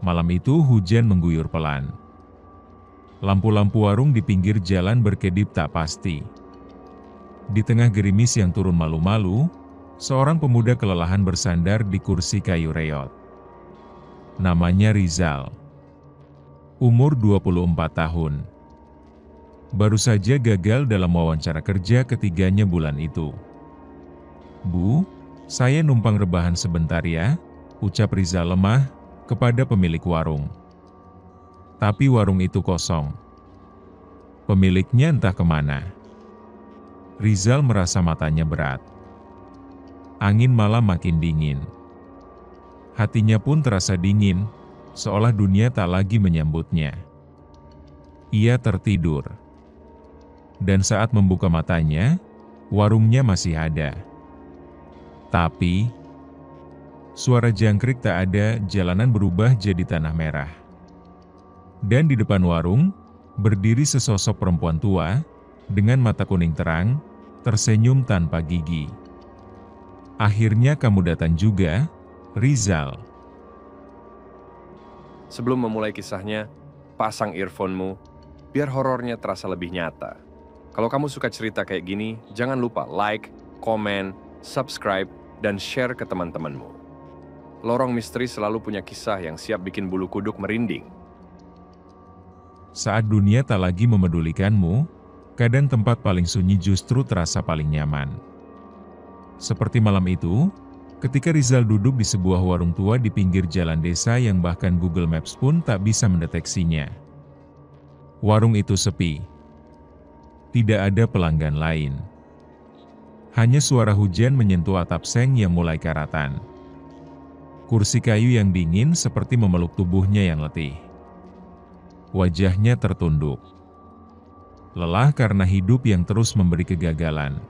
Malam itu hujan mengguyur pelan. Lampu-lampu warung di pinggir jalan berkedip tak pasti. Di tengah gerimis yang turun malu-malu, seorang pemuda kelelahan bersandar di kursi kayu reot. Namanya Rizal. Umur 24 tahun. Baru saja gagal dalam wawancara kerja ketiganya bulan itu. "Bu, saya numpang rebahan sebentar ya," ucap Rizal lemah kepada pemilik warung. Tapi warung itu kosong. Pemiliknya entah kemana. Rizal merasa matanya berat. Angin malam makin dingin. Hatinya pun terasa dingin, seolah dunia tak lagi menyambutnya. Ia tertidur. Dan saat membuka matanya, warungnya masih ada. Tapi, suara jangkrik tak ada, jalanan berubah jadi tanah merah. Dan di depan warung, berdiri sesosok perempuan tua, dengan mata kuning terang, tersenyum tanpa gigi. "Akhirnya kamu datang juga, Rizal." Sebelum memulai kisahnya, pasang earphone-mu, biar horornya terasa lebih nyata. Kalau kamu suka cerita kayak gini, jangan lupa like, komen, subscribe, dan share ke teman-temanmu. Lorong Misteri selalu punya kisah yang siap bikin bulu kuduk merinding. Saat dunia tak lagi memedulikanmu, kadang tempat paling sunyi justru terasa paling nyaman. Seperti malam itu, ketika Rizal duduk di sebuah warung tua di pinggir jalan desa yang bahkan Google Maps pun tak bisa mendeteksinya. Warung itu sepi. Tidak ada pelanggan lain. Hanya suara hujan menyentuh atap seng yang mulai karatan. Kursi kayu yang dingin seperti memeluk tubuhnya yang letih. Wajahnya tertunduk. Lelah karena hidup yang terus memberi kegagalan.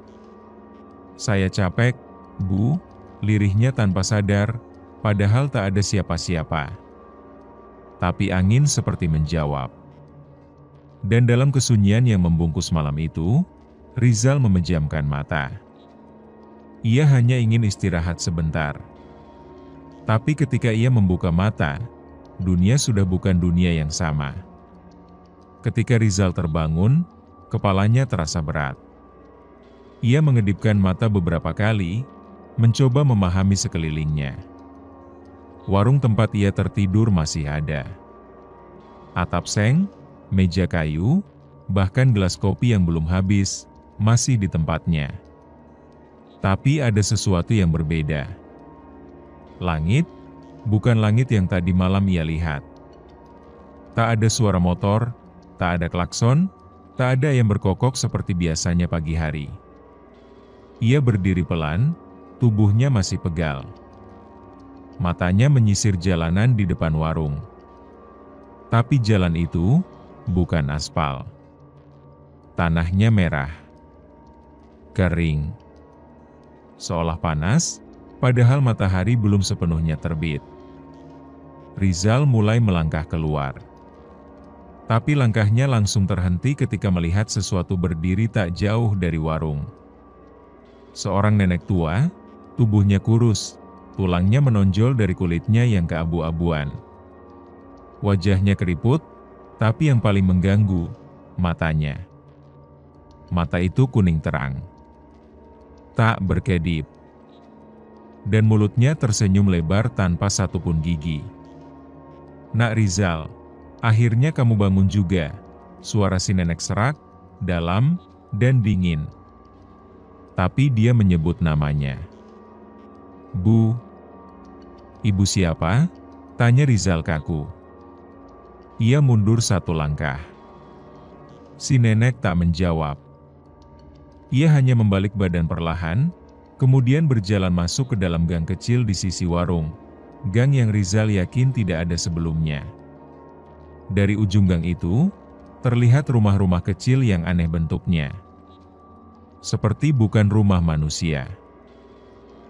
"Saya capek, Bu," lirihnya tanpa sadar, padahal tak ada siapa-siapa. Tapi angin seperti menjawab. Dan dalam kesunyian yang membungkus malam itu, Rizal memejamkan mata. Ia hanya ingin istirahat sebentar. Tapi ketika ia membuka mata, dunia sudah bukan dunia yang sama. Ketika Rizal terbangun, kepalanya terasa berat. Ia mengedipkan mata beberapa kali, mencoba memahami sekelilingnya. Warung tempat ia tertidur masih ada. Atap seng, meja kayu, bahkan gelas kopi yang belum habis, masih di tempatnya. Tapi ada sesuatu yang berbeda. Langit, bukan langit yang tadi malam ia lihat. Tak ada suara motor, tak ada klakson, tak ada yang berkokok seperti biasanya pagi hari. Ia berdiri pelan, tubuhnya masih pegal. Matanya menyisir jalanan di depan warung. Tapi jalan itu bukan aspal. Tanahnya merah, kering, seolah panas, padahal matahari belum sepenuhnya terbit. Rizal mulai melangkah keluar. Tapi langkahnya langsung terhenti ketika melihat sesuatu berdiri tak jauh dari warung. Seorang nenek tua, tubuhnya kurus, tulangnya menonjol dari kulitnya yang keabu-abuan. Wajahnya keriput, tapi yang paling mengganggu, matanya. Mata itu kuning terang, tak berkedip. Dan mulutnya tersenyum lebar tanpa satupun gigi. "Nak Rizal, akhirnya kamu bangun juga," suara si nenek serak, dalam, dan dingin. Tapi dia menyebut namanya. "Bu." "Ibu siapa?" tanya Rizal kaku. Ia mundur satu langkah. Si nenek tak menjawab. Ia hanya membalik badan perlahan, kemudian berjalan masuk ke dalam gang kecil di sisi warung, gang yang Rizal yakin tidak ada sebelumnya. Dari ujung gang itu, terlihat rumah-rumah kecil yang aneh bentuknya. Seperti bukan rumah manusia.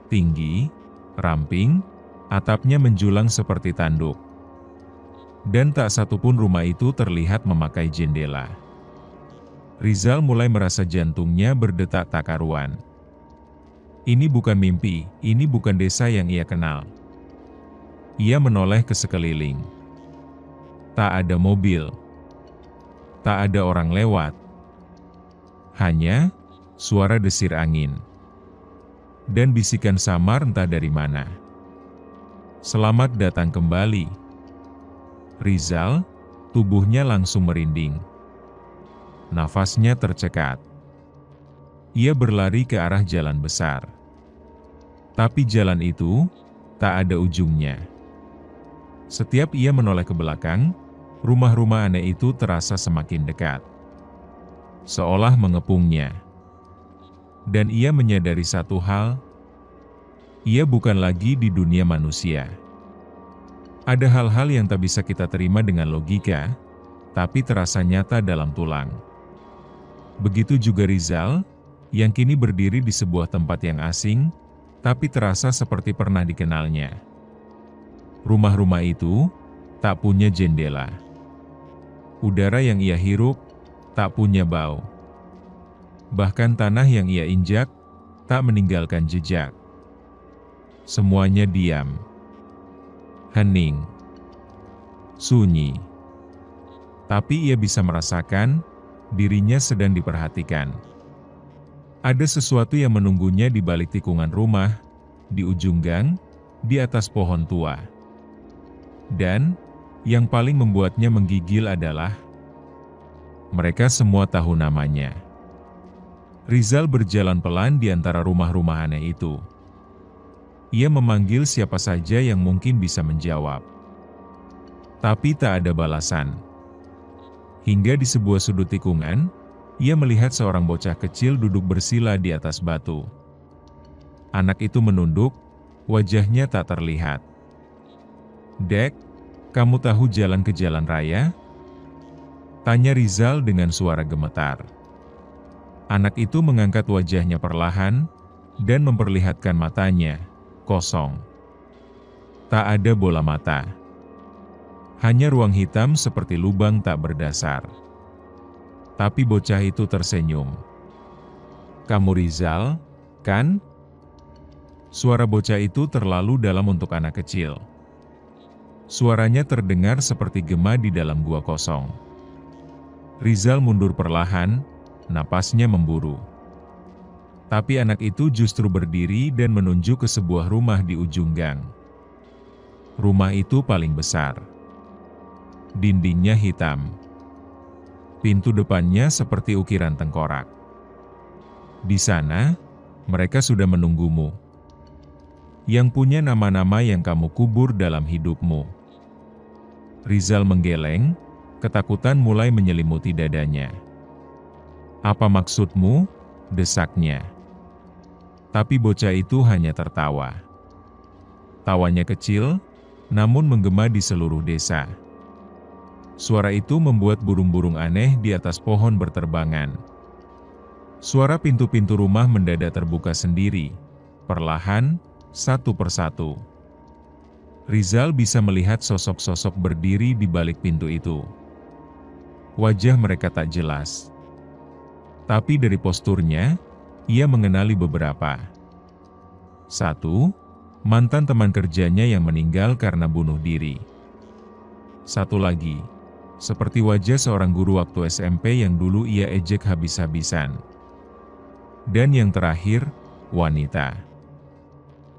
Tinggi, ramping, atapnya menjulang seperti tanduk. Dan tak satupun rumah itu terlihat memakai jendela. Rizal mulai merasa jantungnya berdetak tak karuan. Ini bukan mimpi, ini bukan desa yang ia kenal. Ia menoleh ke sekeliling. Tak ada mobil. Tak ada orang lewat. Hanya suara desir angin. Dan bisikan samar entah dari mana. Selamat datang kembali. Rizal, tubuhnya langsung merinding. Nafasnya tercekat. Ia berlari ke arah jalan besar. Tapi jalan itu tak ada ujungnya. Setiap ia menoleh ke belakang, rumah-rumah aneh itu terasa semakin dekat. Seolah mengepungnya. Dan ia menyadari satu hal, ia bukan lagi di dunia manusia. Ada hal-hal yang tak bisa kita terima dengan logika, tapi terasa nyata dalam tulang. Begitu juga Rizal, yang kini berdiri di sebuah tempat yang asing, tapi terasa seperti pernah dikenalnya. Rumah-rumah itu tak punya jendela. Udara yang ia hirup tak punya bau. Bahkan tanah yang ia injak tak meninggalkan jejak. Semuanya diam, hening, sunyi. Tapi ia bisa merasakan dirinya sedang diperhatikan. Ada sesuatu yang menunggunya di balik tikungan rumah, di ujung gang, di atas pohon tua. Dan yang paling membuatnya menggigil adalah mereka semua tahu namanya. Rizal berjalan pelan di antara rumah-rumah aneh itu. Ia memanggil siapa saja yang mungkin bisa menjawab. Tapi tak ada balasan. Hingga di sebuah sudut tikungan, ia melihat seorang bocah kecil duduk bersila di atas batu. Anak itu menunduk, wajahnya tak terlihat. "Dek, kamu tahu jalan ke jalan raya?" tanya Rizal dengan suara gemetar. Anak itu mengangkat wajahnya perlahan dan memperlihatkan matanya, kosong. Tak ada bola mata. Hanya ruang hitam seperti lubang tak berdasar. Tapi bocah itu tersenyum. "Kamu Rizal, kan?" Suara bocah itu terlalu dalam untuk anak kecil. Suaranya terdengar seperti gema di dalam gua kosong. Rizal mundur perlahan, napasnya memburu. Tapi anak itu justru berdiri dan menunjuk ke sebuah rumah di ujung gang. Rumah itu paling besar. Dindingnya hitam. Pintu depannya seperti ukiran tengkorak. Di sana, mereka sudah menunggumu. Yang punya nama-nama yang kamu kubur dalam hidupmu. Rizal menggeleng, ketakutan mulai menyelimuti dadanya. "Apa maksudmu?" desaknya. Tapi bocah itu hanya tertawa. Tawanya kecil, namun menggema di seluruh desa. Suara itu membuat burung-burung aneh di atas pohon berterbangan. Suara pintu-pintu rumah mendadak terbuka sendiri, perlahan, satu persatu. Rizal bisa melihat sosok-sosok berdiri di balik pintu itu. Wajah mereka tak jelas. Tapi dari posturnya, ia mengenali beberapa. Satu, mantan teman kerjanya yang meninggal karena bunuh diri. Satu lagi, seperti wajah seorang guru waktu SMP yang dulu ia ejek habis-habisan. Dan yang terakhir, wanita.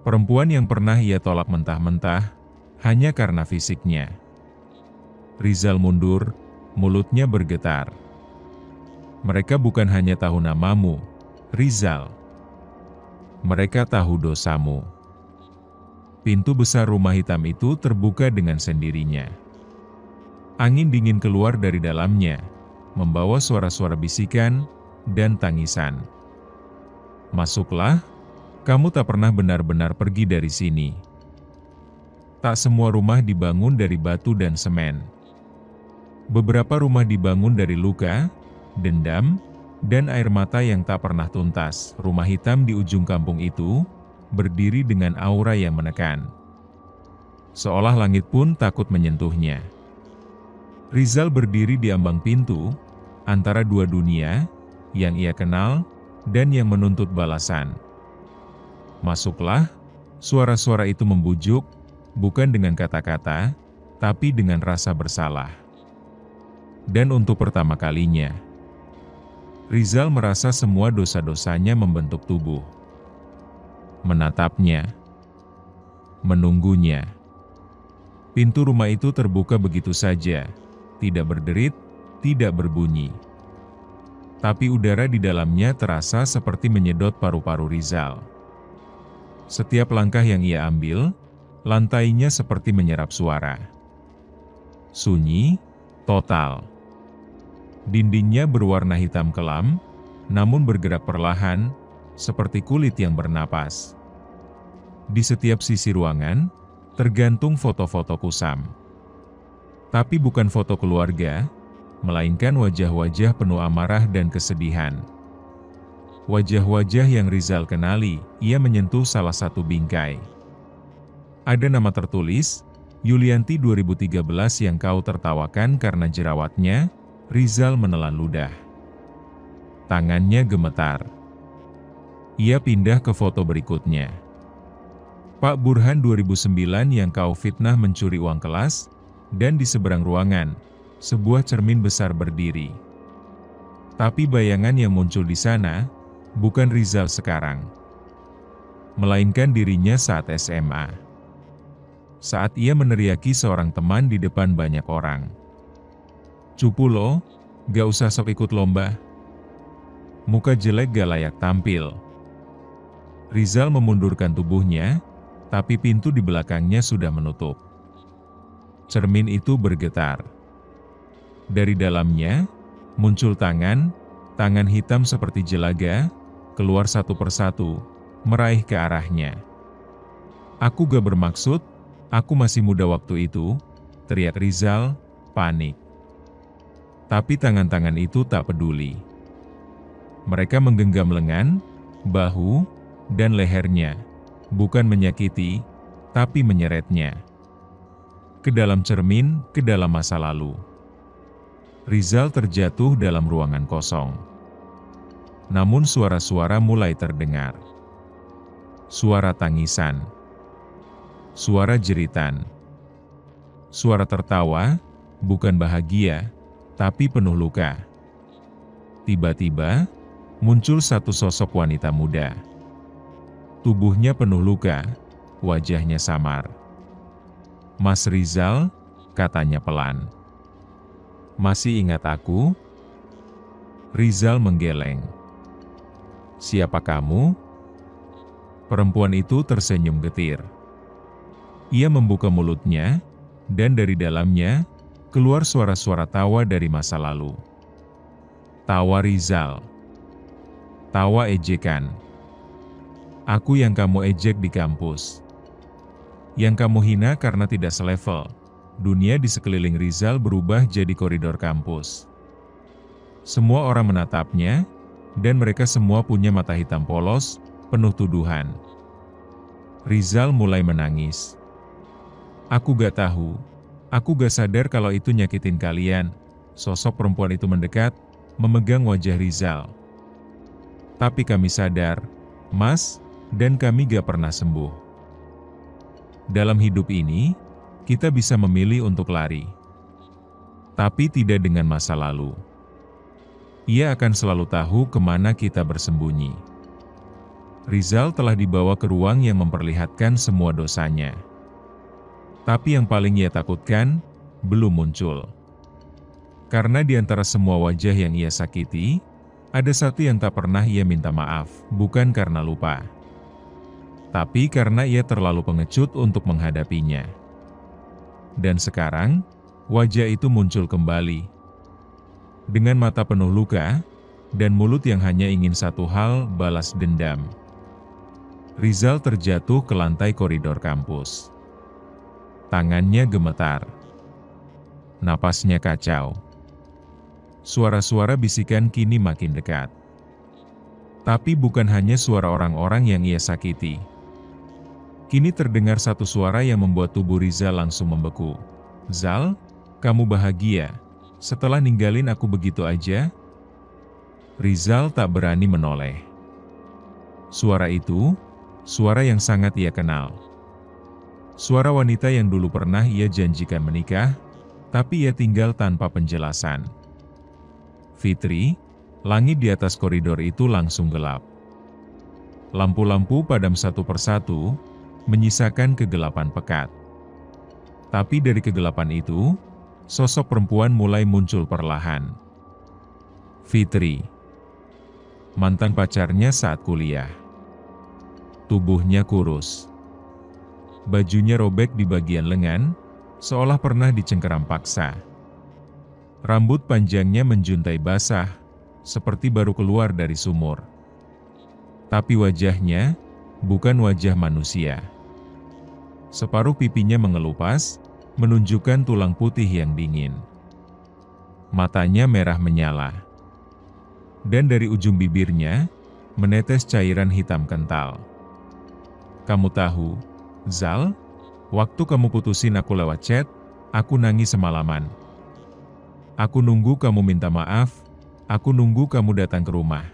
Perempuan yang pernah ia tolak mentah-mentah, hanya karena fisiknya. Rizal mundur, mulutnya bergetar. Mereka bukan hanya tahu namamu, Rizal. Mereka tahu dosamu. Pintu besar rumah hitam itu terbuka dengan sendirinya. Angin dingin keluar dari dalamnya, membawa suara-suara bisikan dan tangisan. "Masuklah, kamu tak pernah benar-benar pergi dari sini." Tak semua rumah dibangun dari batu dan semen. Beberapa rumah dibangun dari luka, dendam, dan air mata yang tak pernah tuntas. Rumah hitam di ujung kampung itu berdiri dengan aura yang menekan. Seolah langit pun takut menyentuhnya. Rizal berdiri di ambang pintu, antara dua dunia, yang ia kenal, dan yang menuntut balasan. "Masuklah," suara-suara itu membujuk, bukan dengan kata-kata, tapi dengan rasa bersalah. Dan untuk pertama kalinya, Rizal merasa semua dosa-dosanya membentuk tubuh. Menatapnya, menunggunya. Pintu rumah itu terbuka begitu saja, tidak berderit, tidak berbunyi. Tapi udara di dalamnya terasa seperti menyedot paru-paru Rizal. Setiap langkah yang ia ambil, lantainya seperti menyerap suara. Sunyi, total. Dindingnya berwarna hitam kelam, namun bergerak perlahan, seperti kulit yang bernapas. Di setiap sisi ruangan, tergantung foto-foto kusam. Tapi bukan foto keluarga, melainkan wajah-wajah penuh amarah dan kesedihan. Wajah-wajah yang Rizal kenali, ia menyentuh salah satu bingkai. Ada nama tertulis, Yulianti 2013 yang kau tertawakan karena jerawatnya. Rizal menelan ludah. Tangannya gemetar. Ia pindah ke foto berikutnya. Pak Burhan 2009 yang kau fitnah mencuri uang kelas, dan di seberang ruangan, sebuah cermin besar berdiri. Tapi bayangan yang muncul di sana, bukan Rizal sekarang, melainkan dirinya saat SMA. Saat ia meneriaki seorang teman di depan banyak orang. Cupu lo, gak usah sok ikut lomba. Muka jelek gak layak tampil. Rizal memundurkan tubuhnya, tapi pintu di belakangnya sudah menutup. Cermin itu bergetar. Dari dalamnya, muncul tangan hitam seperti jelaga, keluar satu persatu, meraih ke arahnya. Aku gak bermaksud, aku masih muda waktu itu, teriak Rizal, panik. Tapi tangan-tangan itu tak peduli. Mereka menggenggam lengan, bahu, dan lehernya, bukan menyakiti, tapi menyeretnya. Ke dalam cermin, ke dalam masa lalu. Rizal terjatuh dalam ruangan kosong. Namun suara-suara mulai terdengar. Suara tangisan. Suara jeritan. Suara tertawa, bukan bahagia, tapi penuh luka. Tiba-tiba, muncul satu sosok wanita muda. Tubuhnya penuh luka, wajahnya samar. Mas Rizal, katanya pelan. Masih ingat aku? Rizal menggeleng. Siapa kamu? Perempuan itu tersenyum getir. Ia membuka mulutnya, dan dari dalamnya, keluar suara-suara tawa dari masa lalu. Tawa Rizal. Tawa ejekan. Aku yang kamu ejek di kampus. Yang kamu hina karena tidak selevel. Dunia di sekeliling Rizal berubah jadi koridor kampus. Semua orang menatapnya, dan mereka semua punya mata hitam polos, penuh tuduhan. Rizal mulai menangis. Aku gak tahu. Aku gak sadar kalau itu nyakitin kalian. Sosok perempuan itu mendekat, memegang wajah Rizal. Tapi kami sadar, Mas, dan kami gak pernah sembuh. Dalam hidup ini, kita bisa memilih untuk lari. Tapi tidak dengan masa lalu. Ia akan selalu tahu kemana kita bersembunyi. Rizal telah dibawa ke ruang yang memperlihatkan semua dosanya. Tapi yang paling ia takutkan, belum muncul. Karena di antara semua wajah yang ia sakiti, ada satu yang tak pernah ia minta maaf, bukan karena lupa. Tapi karena ia terlalu pengecut untuk menghadapinya. Dan sekarang, wajah itu muncul kembali. Dengan mata penuh luka, dan mulut yang hanya ingin satu hal, balas dendam. Rizal terjatuh ke lantai koridor kampus. Tangannya gemetar. Napasnya kacau. Suara-suara bisikan kini makin dekat. Tapi bukan hanya suara orang-orang yang ia sakiti. Kini terdengar satu suara yang membuat tubuh Rizal langsung membeku. Zal, kamu bahagia setelah ninggalin aku begitu aja? Rizal tak berani menoleh. Suara itu, suara yang sangat ia kenal. Suara wanita yang dulu pernah ia janjikan menikah, Tapi ia tinggal tanpa penjelasan. Fitri, langit di atas koridor itu langsung gelap. Lampu-lampu padam satu persatu, menyisakan kegelapan pekat. Tapi dari kegelapan itu, sosok perempuan mulai muncul perlahan. Fitri, mantan pacarnya saat kuliah. Tubuhnya kurus. Bajunya robek di bagian lengan, seolah pernah dicengkeram paksa. Rambut panjangnya menjuntai basah, seperti baru keluar dari sumur. Tapi wajahnya bukan wajah manusia. Separuh pipinya mengelupas, menunjukkan tulang putih yang dingin. Matanya merah menyala. Dan dari ujung bibirnya, menetes cairan hitam kental. Kamu tahu, Zal, waktu kamu putusin aku lewat chat, aku nangis semalaman. Aku nunggu kamu minta maaf, aku nunggu kamu datang ke rumah.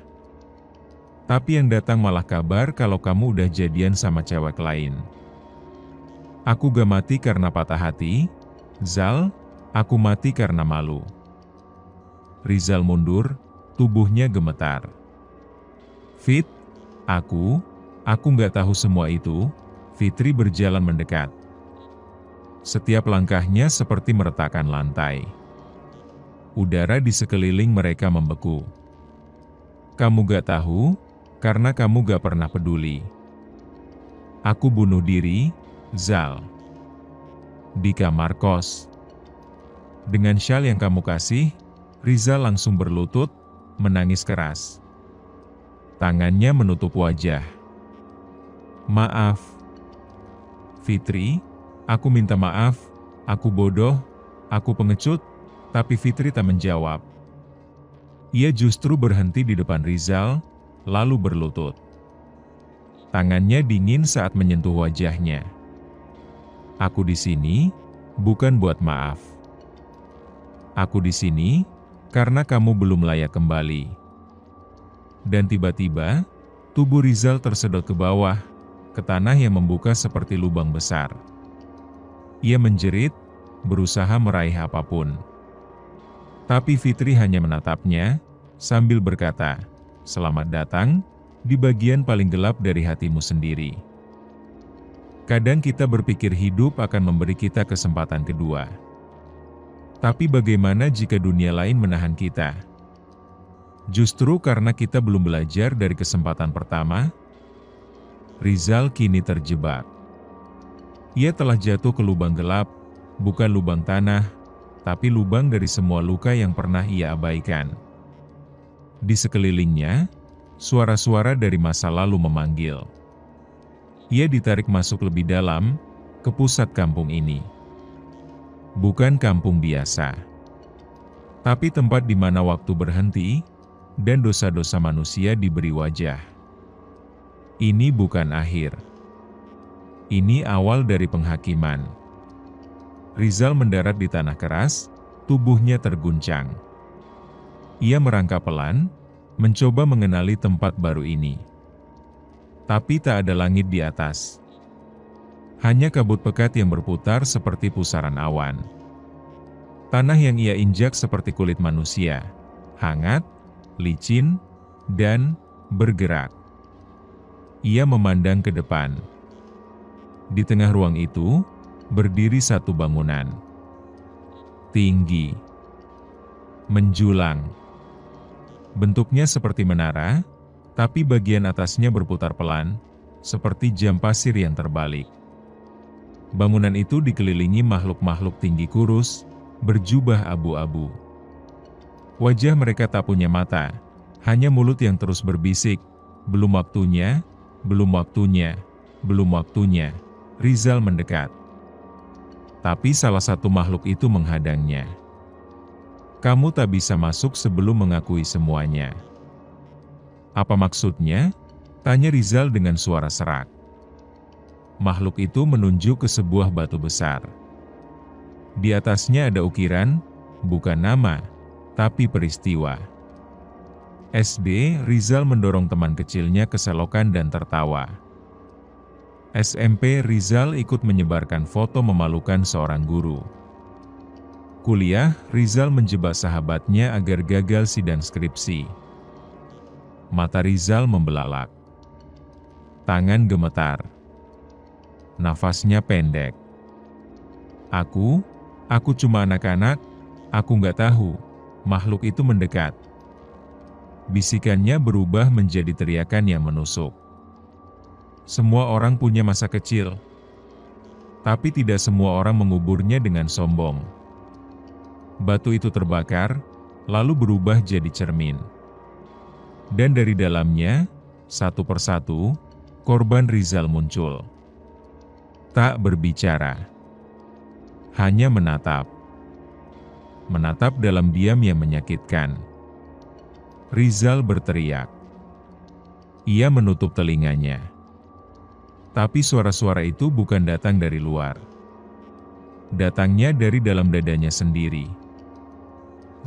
Tapi yang datang malah kabar kalau kamu udah jadian sama cewek lain. Aku gak mati karena patah hati, Zal, aku mati karena malu. Rizal mundur, tubuhnya gemetar. Fit, aku gak tahu semua itu. Fitri berjalan mendekat. Setiap langkahnya seperti meretakan lantai. Udara di sekeliling mereka membeku. Kamu gak tahu, karena kamu gak pernah peduli. Aku bunuh diri, Zal. Di kamar kos. Dengan syal yang kamu kasih, Rizal langsung berlutut, menangis keras. Tangannya menutup wajah. Maaf. Fitri, aku minta maaf, aku bodoh, aku pengecut, tapi Fitri tak menjawab. Ia justru berhenti di depan Rizal, lalu berlutut. Tangannya dingin saat menyentuh wajahnya. Aku di sini, bukan buat maaf. Aku di sini, karena kamu belum layak kembali. Dan tiba-tiba, tubuh Rizal tersedot ke bawah, ke tanah yang membuka seperti lubang besar. Ia menjerit, berusaha meraih apapun. Tapi Fitri hanya menatapnya, sambil berkata, "Selamat datang, di bagian paling gelap dari hatimu sendiri." Kadang kita berpikir hidup akan memberi kita kesempatan kedua. Tapi bagaimana jika dunia lain menahan kita? Justru karena kita belum belajar dari kesempatan pertama, Rizal kini terjebak. Ia telah jatuh ke lubang gelap, bukan lubang tanah, tapi lubang dari semua luka yang pernah ia abaikan. Di sekelilingnya, suara-suara dari masa lalu memanggil. Ia ditarik masuk lebih dalam, ke pusat kampung ini. Bukan kampung biasa, tapi tempat di mana waktu berhenti, dan dosa-dosa manusia diberi wajah. Ini bukan akhir. Ini awal dari penghakiman. Rizal mendarat di tanah keras, tubuhnya terguncang. Ia merangkak pelan, mencoba mengenali tempat baru ini. Tapi tak ada langit di atas. Hanya kabut pekat yang berputar seperti pusaran awan. Tanah yang ia injak seperti kulit manusia, hangat, licin, dan bergerak. Ia memandang ke depan. Di tengah ruang itu, berdiri satu bangunan. Tinggi. Menjulang. Bentuknya seperti menara, tapi bagian atasnya berputar pelan, seperti jam pasir yang terbalik. Bangunan itu dikelilingi makhluk-makhluk tinggi kurus, berjubah abu-abu. Wajah mereka tak punya mata, hanya mulut yang terus berbisik, "Belum waktunya, belum waktunya, belum waktunya." Rizal mendekat. Tapi salah satu makhluk itu menghadangnya. "Kamu tak bisa masuk sebelum mengakui semuanya." "Apa maksudnya?" tanya Rizal dengan suara serak. Makhluk itu menunjuk ke sebuah batu besar. Di atasnya ada ukiran, bukan nama, tapi peristiwa. SD, Rizal mendorong teman kecilnya ke selokan dan tertawa. SMP, Rizal ikut menyebarkan foto memalukan seorang guru. Kuliah, Rizal menjebak sahabatnya agar gagal sidang skripsi. Mata Rizal membelalak. Tangan gemetar. Nafasnya pendek. Aku cuma anak-anak, aku nggak tahu, makhluk itu mendekat. Bisikannya berubah menjadi teriakan yang menusuk. Semua orang punya masa kecil, tapi tidak semua orang menguburnya dengan sombong. Batu itu terbakar, lalu berubah jadi cermin. Dan dari dalamnya, satu persatu, korban Rizal muncul. Tak berbicara. Hanya menatap. Menatap dalam diam yang menyakitkan. Rizal berteriak. Ia menutup telinganya. Tapi suara-suara itu bukan datang dari luar. Datangnya dari dalam dadanya sendiri.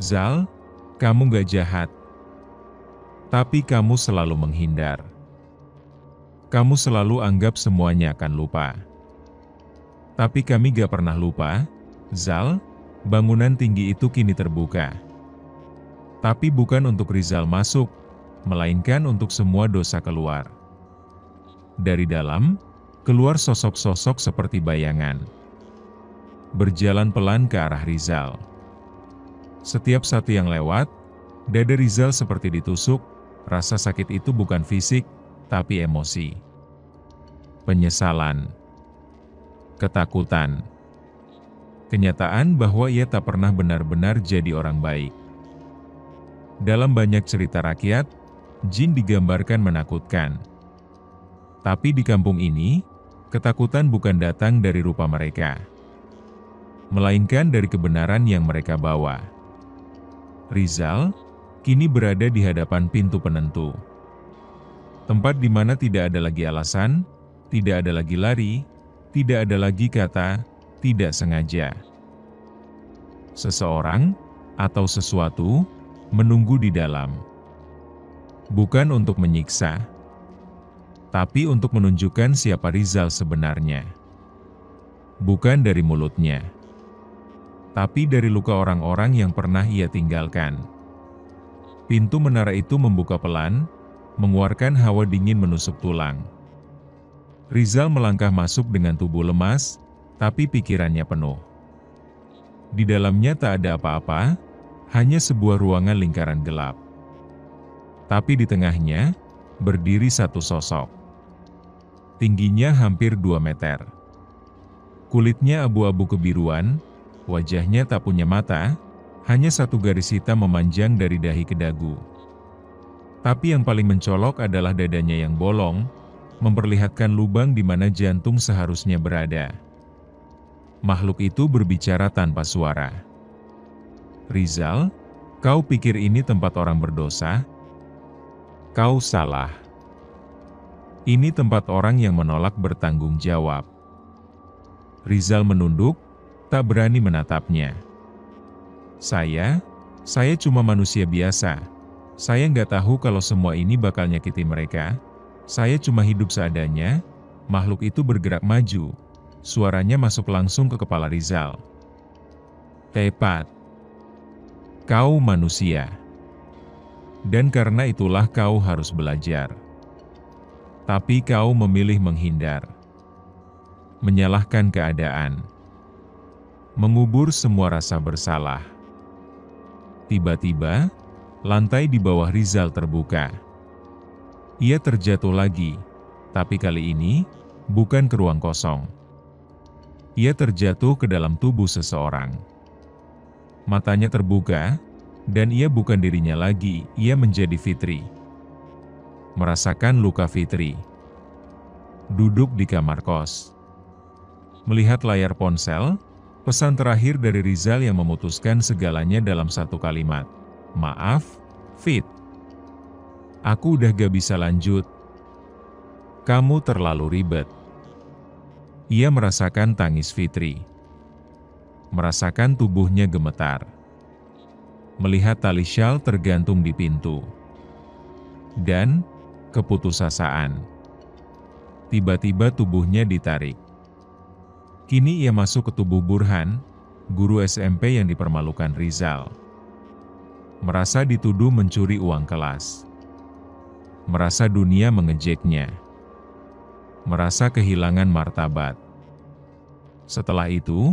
Zal, kamu gak jahat. Tapi kamu selalu menghindar. Kamu selalu anggap semuanya akan lupa. Tapi kami gak pernah lupa, Zal, bangunan tinggi itu kini terbuka. Tapi bukan untuk Rizal masuk, melainkan untuk semua dosa keluar. Dari dalam, keluar sosok-sosok seperti bayangan. Berjalan pelan ke arah Rizal. Setiap satu yang lewat, dada Rizal seperti ditusuk, rasa sakit itu bukan fisik, tapi emosi. Penyesalan. Ketakutan. Kenyataan bahwa ia tak pernah benar-benar jadi orang baik. Dalam banyak cerita rakyat, jin digambarkan menakutkan. Tapi di kampung ini, ketakutan bukan datang dari rupa mereka, melainkan dari kebenaran yang mereka bawa. Rizal kini berada di hadapan pintu penentu. Tempat di mana tidak ada lagi alasan, tidak ada lagi lari, tidak ada lagi kata, tidak sengaja. Seseorang atau sesuatu menunggu di dalam. Bukan untuk menyiksa, tapi untuk menunjukkan siapa Rizal sebenarnya. Bukan dari mulutnya, tapi dari luka orang-orang yang pernah ia tinggalkan. Pintu menara itu membuka pelan, mengeluarkan hawa dingin menusuk tulang. Rizal melangkah masuk dengan tubuh lemas, tapi pikirannya penuh. Di dalamnya tak ada apa-apa, hanya sebuah ruangan lingkaran gelap. Tapi di tengahnya, berdiri satu sosok. Tingginya hampir 2 meter. Kulitnya abu-abu kebiruan, wajahnya tak punya mata, hanya satu garis hitam memanjang dari dahi ke dagu. Tapi yang paling mencolok adalah dadanya yang bolong, memperlihatkan lubang di mana jantung seharusnya berada. Makhluk itu berbicara tanpa suara. Rizal, kau pikir ini tempat orang berdosa? Kau salah. Ini tempat orang yang menolak bertanggung jawab. Rizal menunduk, tak berani menatapnya. Saya cuma manusia biasa. Saya nggak tahu kalau semua ini bakal nyakiti mereka. Saya cuma hidup seadanya. Makhluk itu bergerak maju. Suaranya masuk langsung ke kepala Rizal. Tepat. Kau manusia. Dan karena itulah kau harus belajar. Tapi kau memilih menghindar. Menyalahkan keadaan. Mengubur semua rasa bersalah. Tiba-tiba, lantai di bawah Rizal terbuka. Ia terjatuh lagi, tapi kali ini bukan ke ruang kosong. Ia terjatuh ke dalam tubuh seseorang. Matanya terbuka, dan ia bukan dirinya lagi, ia menjadi Fitri. Merasakan luka Fitri. Duduk di kamar kos. Melihat layar ponsel, pesan terakhir dari Rizal yang memutuskan segalanya dalam satu kalimat. Maaf, Fit. Aku udah gak bisa lanjut. Kamu terlalu ribet. Ia merasakan tangis Fitri. Merasakan tubuhnya gemetar. Melihat tali syal tergantung di pintu. Dan keputusasaan. Tiba-tiba tubuhnya ditarik. Kini ia masuk ke tubuh Burhan, guru SMP yang dipermalukan Rizal. Merasa dituduh mencuri uang kelas. Merasa dunia mengejeknya. Merasa kehilangan martabat. Setelah itu,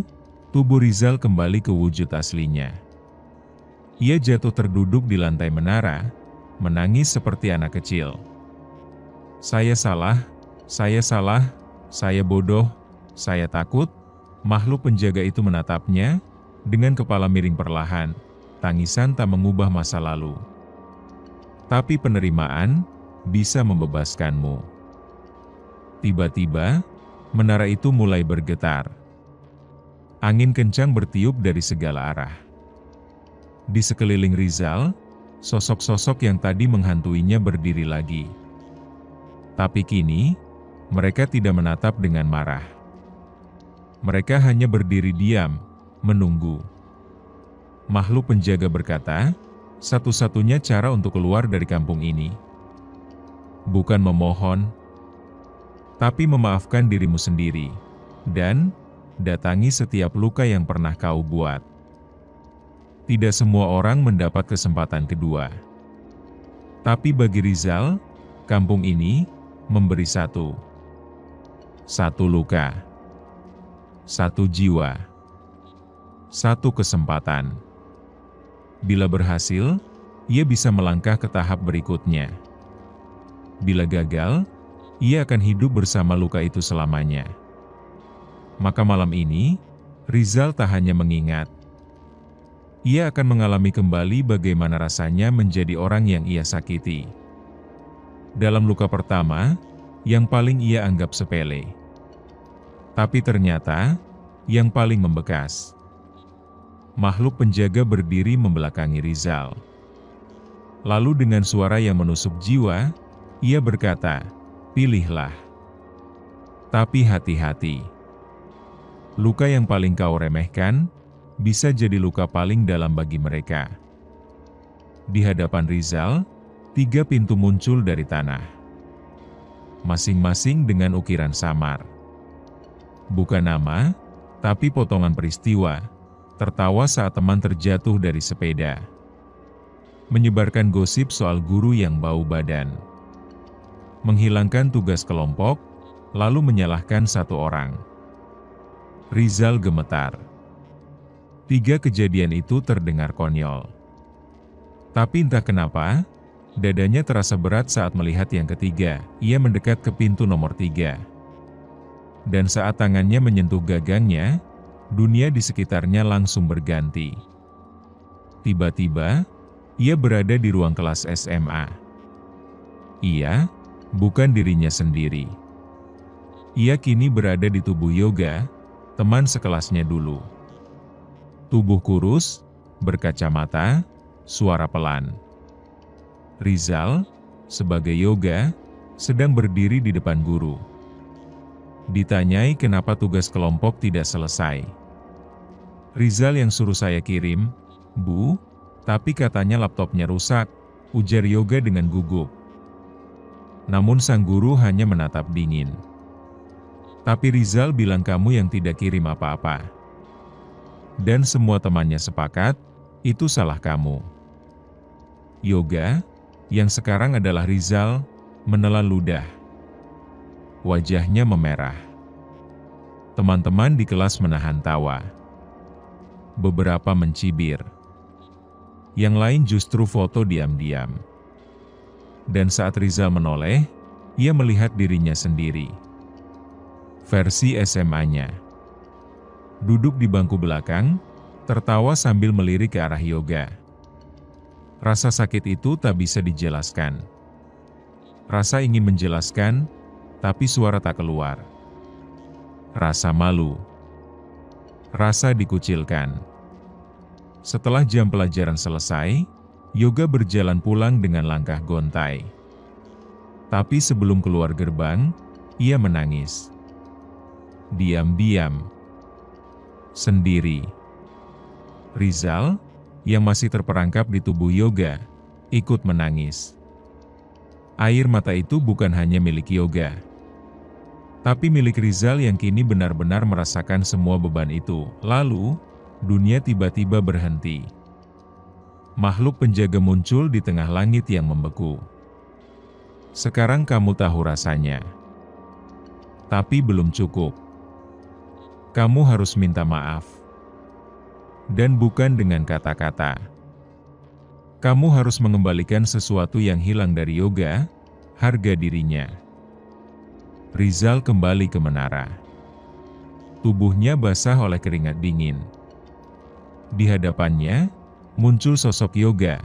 tubuh Rizal kembali ke wujud aslinya. Ia jatuh terduduk di lantai menara, menangis seperti anak kecil. Saya salah, saya bodoh, saya takut. Makhluk penjaga itu menatapnya, dengan kepala miring perlahan, tangisan tak mengubah masa lalu. Tapi penerimaan bisa membebaskanmu. Tiba-tiba, menara itu mulai bergetar. Angin kencang bertiup dari segala arah. Di sekeliling Rizal, sosok-sosok yang tadi menghantuinya berdiri lagi. Tapi kini, mereka tidak menatap dengan marah. Mereka hanya berdiri diam, menunggu. Makhluk penjaga berkata, satu-satunya cara untuk keluar dari kampung ini bukan memohon, tapi memaafkan dirimu sendiri, dan datangi setiap luka yang pernah kau buat. Tidak semua orang mendapat kesempatan kedua. Tapi bagi Rizal, kampung ini memberi satu luka, satu jiwa, satu kesempatan. Bila berhasil, ia bisa melangkah ke tahap berikutnya. Bila gagal, ia akan hidup bersama luka itu selamanya. Maka malam ini, Rizal tak hanya mengingat. Ia akan mengalami kembali bagaimana rasanya menjadi orang yang ia sakiti. Dalam luka pertama, yang paling ia anggap sepele. Tapi ternyata, yang paling membekas. Makhluk penjaga berdiri membelakangi Rizal. Lalu dengan suara yang menusuk jiwa, ia berkata, pilihlah. Tapi hati-hati. Luka yang paling kau remehkan, bisa jadi luka paling dalam bagi mereka. Di hadapan Rizal, 3 pintu muncul dari tanah. Masing-masing dengan ukiran samar. Bukan nama, tapi potongan peristiwa, tertawa saat teman terjatuh dari sepeda. Menyebarkan gosip soal guru yang bau badan. Menghilangkan tugas kelompok, lalu menyalahkan satu orang. Rizal gemetar. 3 kejadian itu terdengar konyol. Tapi entah kenapa, dadanya terasa berat saat melihat yang ketiga. Ia mendekat ke pintu nomor 3. Dan saat tangannya menyentuh gagangnya, dunia di sekitarnya langsung berganti. Tiba-tiba, ia berada di ruang kelas SMA. Ia bukan dirinya sendiri. Ia kini berada di tubuh Yoga, teman sekelasnya dulu. Tubuh kurus, berkacamata, suara pelan. Rizal, sebagai Yoga, sedang berdiri di depan guru. Ditanyai kenapa tugas kelompok tidak selesai. Rizal yang suruh saya kirim, Bu, tapi katanya laptopnya rusak, ujar Yoga dengan gugup. Namun sang guru hanya menatap dingin. Tapi Rizal bilang kamu yang tidak kirim apa-apa. Dan semua temannya sepakat, itu salah kamu. Yoga, yang sekarang adalah Rizal, menelan ludah. Wajahnya memerah. Teman-teman di kelas menahan tawa. Beberapa mencibir. Yang lain justru foto diam-diam. Dan saat Rizal menoleh, ia melihat dirinya sendiri. Versi SMA-nya. Duduk di bangku belakang, tertawa sambil melirik ke arah Yoga. Rasa sakit itu tak bisa dijelaskan. Rasa ingin menjelaskan, tapi suara tak keluar. Rasa malu. Rasa dikucilkan. Setelah jam pelajaran selesai, Yoga berjalan pulang dengan langkah gontai. Tapi sebelum keluar gerbang, ia menangis. Diam-diam. Sendiri. Rizal, yang masih terperangkap di tubuh Yoga, ikut menangis. Air mata itu bukan hanya milik Yoga, tapi milik Rizal yang kini benar-benar merasakan semua beban itu. Lalu, dunia tiba-tiba berhenti. Makhluk penjaga muncul di tengah langit yang membeku. Sekarang kamu tahu rasanya. Tapi belum cukup. Kamu harus minta maaf. Dan bukan dengan kata-kata. Kamu harus mengembalikan sesuatu yang hilang dari Yoga, harga dirinya. Rizal kembali ke menara. Tubuhnya basah oleh keringat dingin. Di hadapannya, muncul sosok Yoga,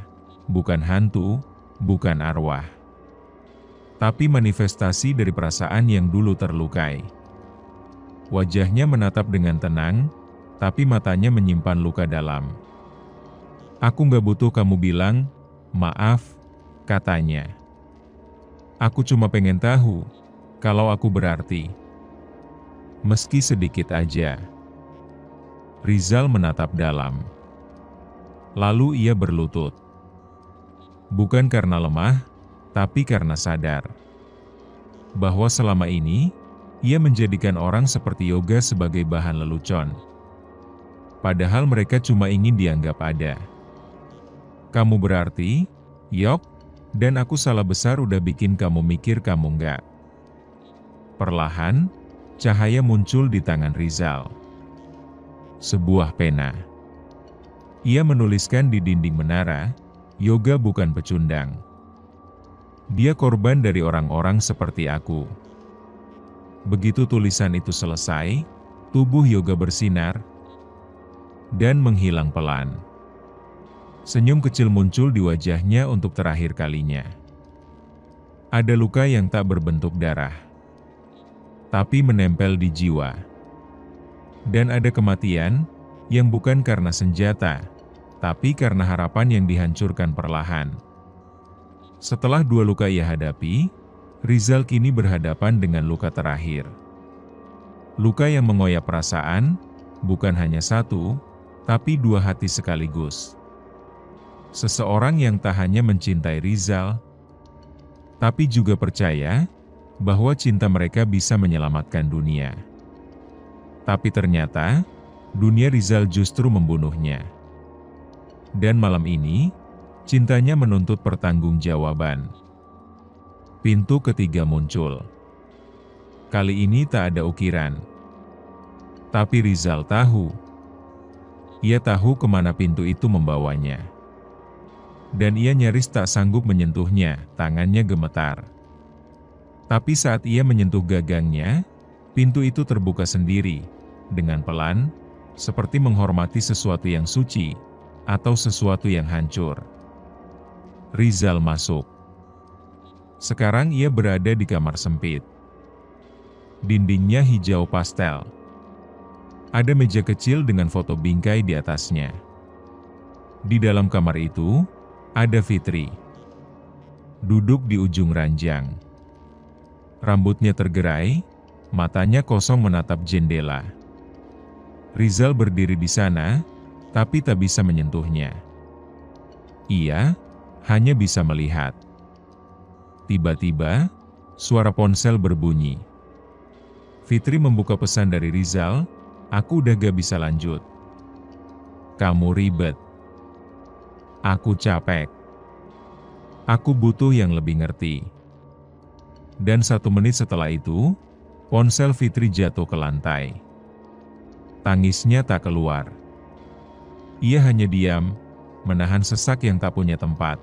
bukan hantu, bukan arwah. Tapi manifestasi dari perasaan yang dulu terlukai. Wajahnya menatap dengan tenang, tapi matanya menyimpan luka dalam. Aku nggak butuh kamu bilang, maaf, katanya. Aku cuma pengen tahu, kalau aku berarti. Meski sedikit aja. Rizal menatap dalam. Lalu ia berlutut. Bukan karena lemah, tapi karena sadar. Bahwa selama ini, ia menjadikan orang seperti Yoga sebagai bahan lelucon. Padahal mereka cuma ingin dianggap ada. Kamu berarti, Yok, dan aku salah besar udah bikin kamu mikir kamu enggak. Perlahan, cahaya muncul di tangan Rizal. Sebuah pena. Ia menuliskan di dinding menara, Yoga bukan pecundang. Dia korban dari orang-orang seperti aku. Begitu tulisan itu selesai, tubuh Yoga bersinar dan menghilang pelan. Senyum kecil muncul di wajahnya untuk terakhir kalinya. Ada luka yang tak berbentuk darah, tapi menempel di jiwa. Dan ada kematian yang bukan karena senjata, tapi karena harapan yang dihancurkan perlahan. Setelah dua luka ia hadapi, Rizal kini berhadapan dengan luka terakhir. Luka yang mengoyak perasaan, bukan hanya satu, tapi dua hati sekaligus. Seseorang yang tak hanya mencintai Rizal, tapi juga percaya bahwa cinta mereka bisa menyelamatkan dunia. Tapi ternyata, dunia Rizal justru membunuhnya. Dan malam ini, cintanya menuntut pertanggungjawaban. Pintu ketiga muncul. Kali ini tak ada ukiran. Tapi Rizal tahu. Ia tahu kemana pintu itu membawanya. Dan ia nyaris tak sanggup menyentuhnya, tangannya gemetar. Tapi saat ia menyentuh gagangnya, pintu itu terbuka sendiri, dengan pelan, seperti menghormati sesuatu yang suci, atau sesuatu yang hancur. Rizal masuk. Sekarang ia berada di kamar sempit. Dindingnya hijau pastel. Ada meja kecil dengan foto bingkai di atasnya. Di dalam kamar itu, ada Fitri. Duduk di ujung ranjang. Rambutnya tergerai, matanya kosong menatap jendela. Rizal berdiri di sana, tapi tak bisa menyentuhnya. Ia hanya bisa melihat. Tiba-tiba, suara ponsel berbunyi. Fitri membuka pesan dari Rizal, aku udah gak bisa lanjut. Kamu ribet. Aku capek. Aku butuh yang lebih ngerti. Dan 1 menit setelah itu, ponsel Fitri jatuh ke lantai. Tangisnya tak keluar. Ia hanya diam, menahan sesak yang tak punya tempat.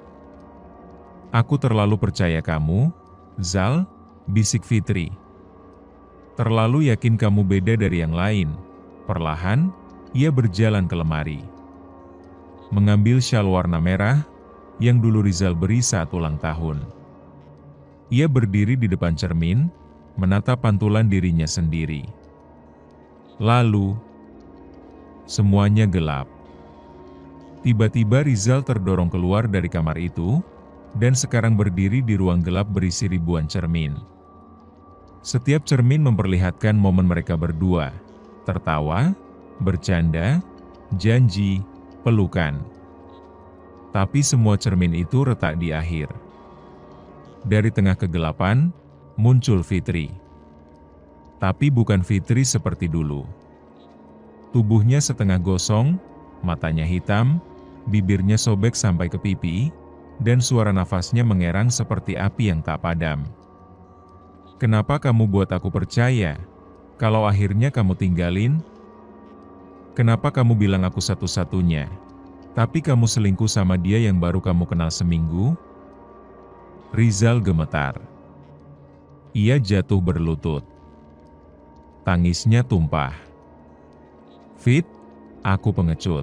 Aku terlalu percaya kamu, Zal, bisik Fitri. Terlalu yakin kamu beda dari yang lain. Perlahan, ia berjalan ke lemari. Mengambil syal warna merah, yang dulu Rizal beri saat ulang tahun. Ia berdiri di depan cermin, menatap pantulan dirinya sendiri. Lalu, semuanya gelap. Tiba-tiba Rizal terdorong keluar dari kamar itu, dan sekarang berdiri di ruang gelap berisi ribuan cermin. Setiap cermin memperlihatkan momen mereka berdua, tertawa, bercanda, janji, pelukan. Tapi semua cermin itu retak di akhir. Dari tengah kegelapan, muncul Fitri. Tapi bukan Fitri seperti dulu. Tubuhnya setengah gosong, matanya hitam, bibirnya sobek sampai ke pipi, dan suara nafasnya mengerang seperti api yang tak padam. "Kenapa kamu buat aku percaya, kalau akhirnya kamu tinggalin? Kenapa kamu bilang aku satu-satunya, tapi kamu selingkuh sama dia yang baru kamu kenal seminggu?" Rizal gemetar. Ia jatuh berlutut. Tangisnya tumpah. "Fit, aku pengecut.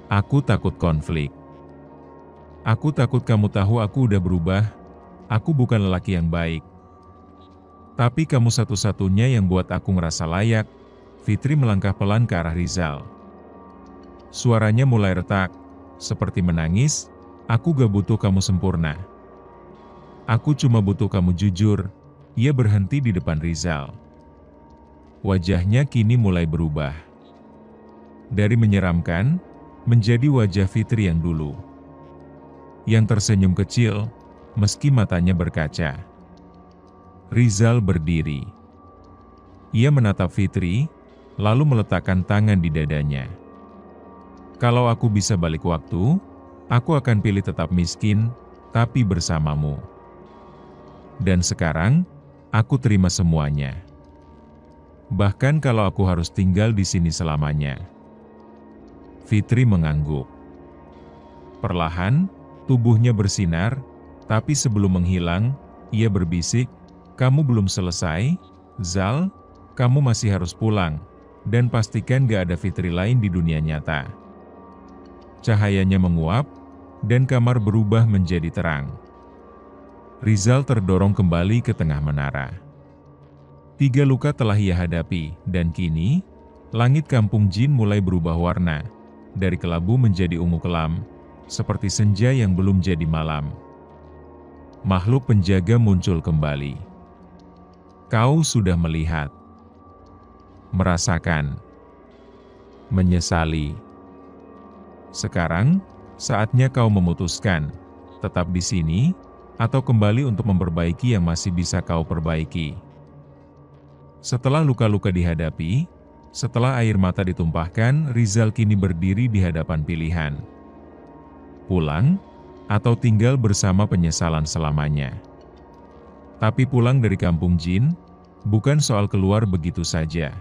Aku takut konflik. Aku takut kamu tahu aku udah berubah. Aku bukan lelaki yang baik. Tapi kamu satu-satunya yang buat aku ngerasa layak." Fitri melangkah pelan ke arah Rizal. Suaranya mulai retak, seperti menangis. "Aku gak butuh kamu sempurna. Aku cuma butuh kamu jujur." Ia berhenti di depan Rizal. Wajahnya kini mulai berubah. Dari menyeramkan, menjadi wajah Fitri yang dulu. Yang tersenyum kecil, meski matanya berkaca. Rizal berdiri. Ia menatap Fitri, lalu meletakkan tangan di dadanya. "Kalau aku bisa balik waktu, aku akan pilih tetap miskin, tapi bersamamu. Dan sekarang, aku terima semuanya. Bahkan kalau aku harus tinggal di sini selamanya." Fitri mengangguk. Perlahan, tubuhnya bersinar, tapi sebelum menghilang, ia berbisik, "Kamu belum selesai, Zal. Kamu masih harus pulang, dan pastikan gak ada Fitri lain di dunia nyata." Cahayanya menguap, dan kamar berubah menjadi terang. Rizal terdorong kembali ke tengah menara. 3 luka telah ia hadapi, dan kini, langit kampung jin mulai berubah warna, dari kelabu menjadi ungu kelam, seperti senja yang belum jadi malam. Makhluk penjaga muncul kembali. "Kau sudah melihat, merasakan, menyesali. Sekarang, saatnya kau memutuskan, tetap di sini, atau kembali untuk memperbaiki yang masih bisa kau perbaiki." Setelah luka-luka dihadapi, setelah air mata ditumpahkan, Rizal kini berdiri di hadapan pilihan. Pulang, atau tinggal bersama penyesalan selamanya. Tapi pulang dari kampung jin, bukan soal keluar begitu saja.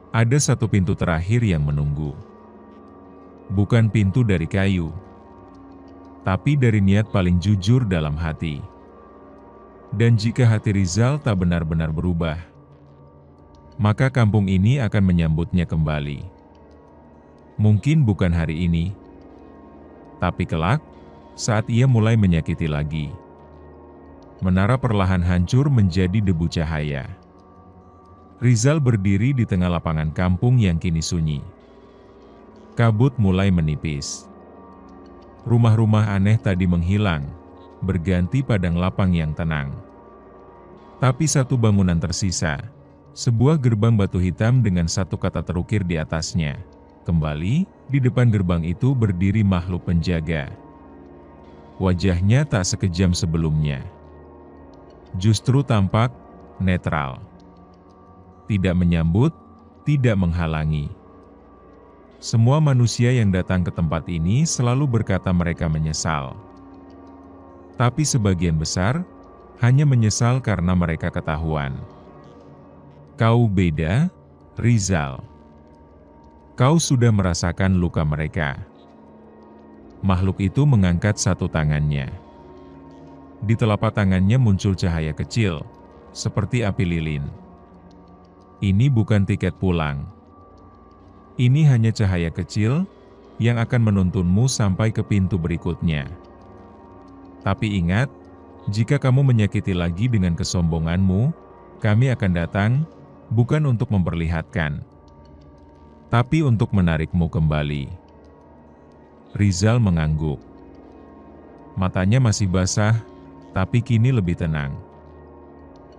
Ada satu pintu terakhir yang menunggu. Bukan pintu dari kayu, tapi dari niat paling jujur dalam hati. Dan jika hati Rizal tak benar-benar berubah, maka kampung ini akan menyambutnya kembali. Mungkin bukan hari ini, tapi kelak, saat ia mulai menyakiti lagi. Menara perlahan hancur menjadi debu cahaya. Rizal berdiri di tengah lapangan kampung yang kini sunyi. Kabut mulai menipis. Rumah-rumah aneh tadi menghilang, berganti padang lapang yang tenang. Tapi satu bangunan tersisa, sebuah gerbang batu hitam dengan satu kata terukir di atasnya. Kembali, di depan gerbang itu berdiri makhluk penjaga. Wajahnya tak sekejam sebelumnya. Justru tampak netral. Tidak menyambut, tidak menghalangi. Semua manusia yang datang ke tempat ini selalu berkata mereka menyesal. Tapi sebagian besar, hanya menyesal karena mereka ketahuan. Kau beda, Rizal. Kau sudah merasakan luka mereka. Makhluk itu mengangkat satu tangannya. Di telapak tangannya muncul cahaya kecil, seperti api lilin. Ini bukan tiket pulang. Ini hanya cahaya kecil, yang akan menuntunmu sampai ke pintu berikutnya. Tapi ingat, jika kamu menyakiti lagi dengan kesombonganmu, kami akan datang, bukan untuk memperlihatkan, tapi untuk menarikmu kembali. Rizal mengangguk. Matanya masih basah, tapi kini lebih tenang.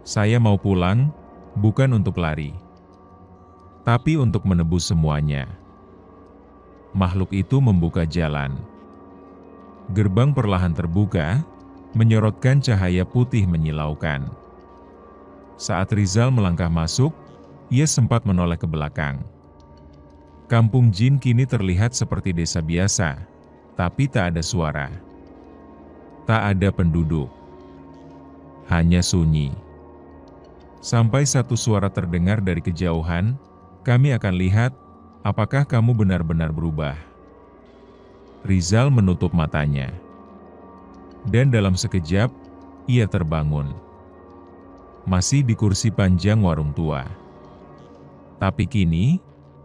Saya mau pulang, bukan untuk lari, tapi untuk menebus semuanya. Makhluk itu membuka jalan. Gerbang perlahan terbuka, menyorotkan cahaya putih menyilaukan. Saat Rizal melangkah masuk, ia sempat menoleh ke belakang. Kampung Jin kini terlihat seperti desa biasa, tapi tak ada suara. Tak ada penduduk. Hanya sunyi. Sampai satu suara terdengar dari kejauhan, kami akan lihat apakah kamu benar-benar berubah. Rizal menutup matanya. Dan dalam sekejap, ia terbangun. Masih di kursi panjang warung tua. Tapi kini,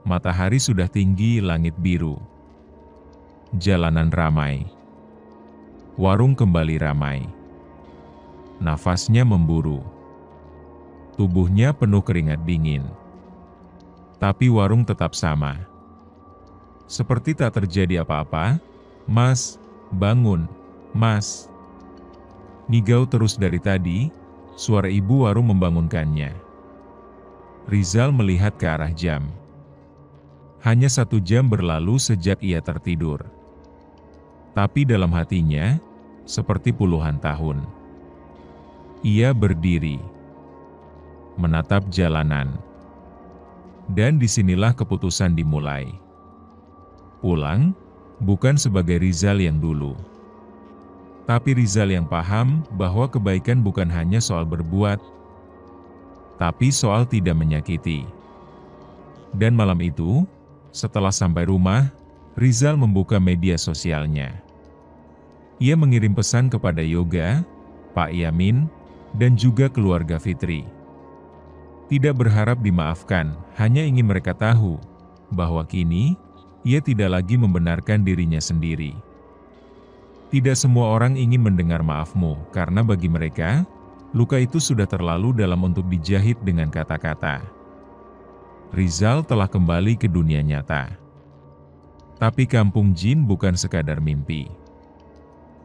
matahari sudah tinggi, langit biru. Jalanan ramai. Warung kembali ramai. Nafasnya memburu. Tubuhnya penuh keringat dingin. Tapi warung tetap sama. Seperti tak terjadi apa-apa. Mas, bangun, Mas. Ngigau terus dari tadi, suara ibu warung membangunkannya. Rizal melihat ke arah jam. Hanya 1 jam berlalu sejak ia tertidur. Tapi dalam hatinya, seperti puluhan tahun. Ia berdiri. Menatap jalanan. Dan disinilah keputusan dimulai. Pulang, bukan sebagai Rizal yang dulu. Tapi Rizal yang paham bahwa kebaikan bukan hanya soal berbuat, tapi soal tidak menyakiti. Dan malam itu, setelah sampai rumah, Rizal membuka media sosialnya. Ia mengirim pesan kepada Yoga, Pak Yamin, dan juga keluarga Fitri. Tidak berharap dimaafkan, hanya ingin mereka tahu bahwa kini ia tidak lagi membenarkan dirinya sendiri. Tidak semua orang ingin mendengar maafmu, karena bagi mereka, luka itu sudah terlalu dalam untuk dijahit dengan kata-kata. Rizal telah kembali ke dunia nyata. Tapi kampung Jin bukan sekadar mimpi.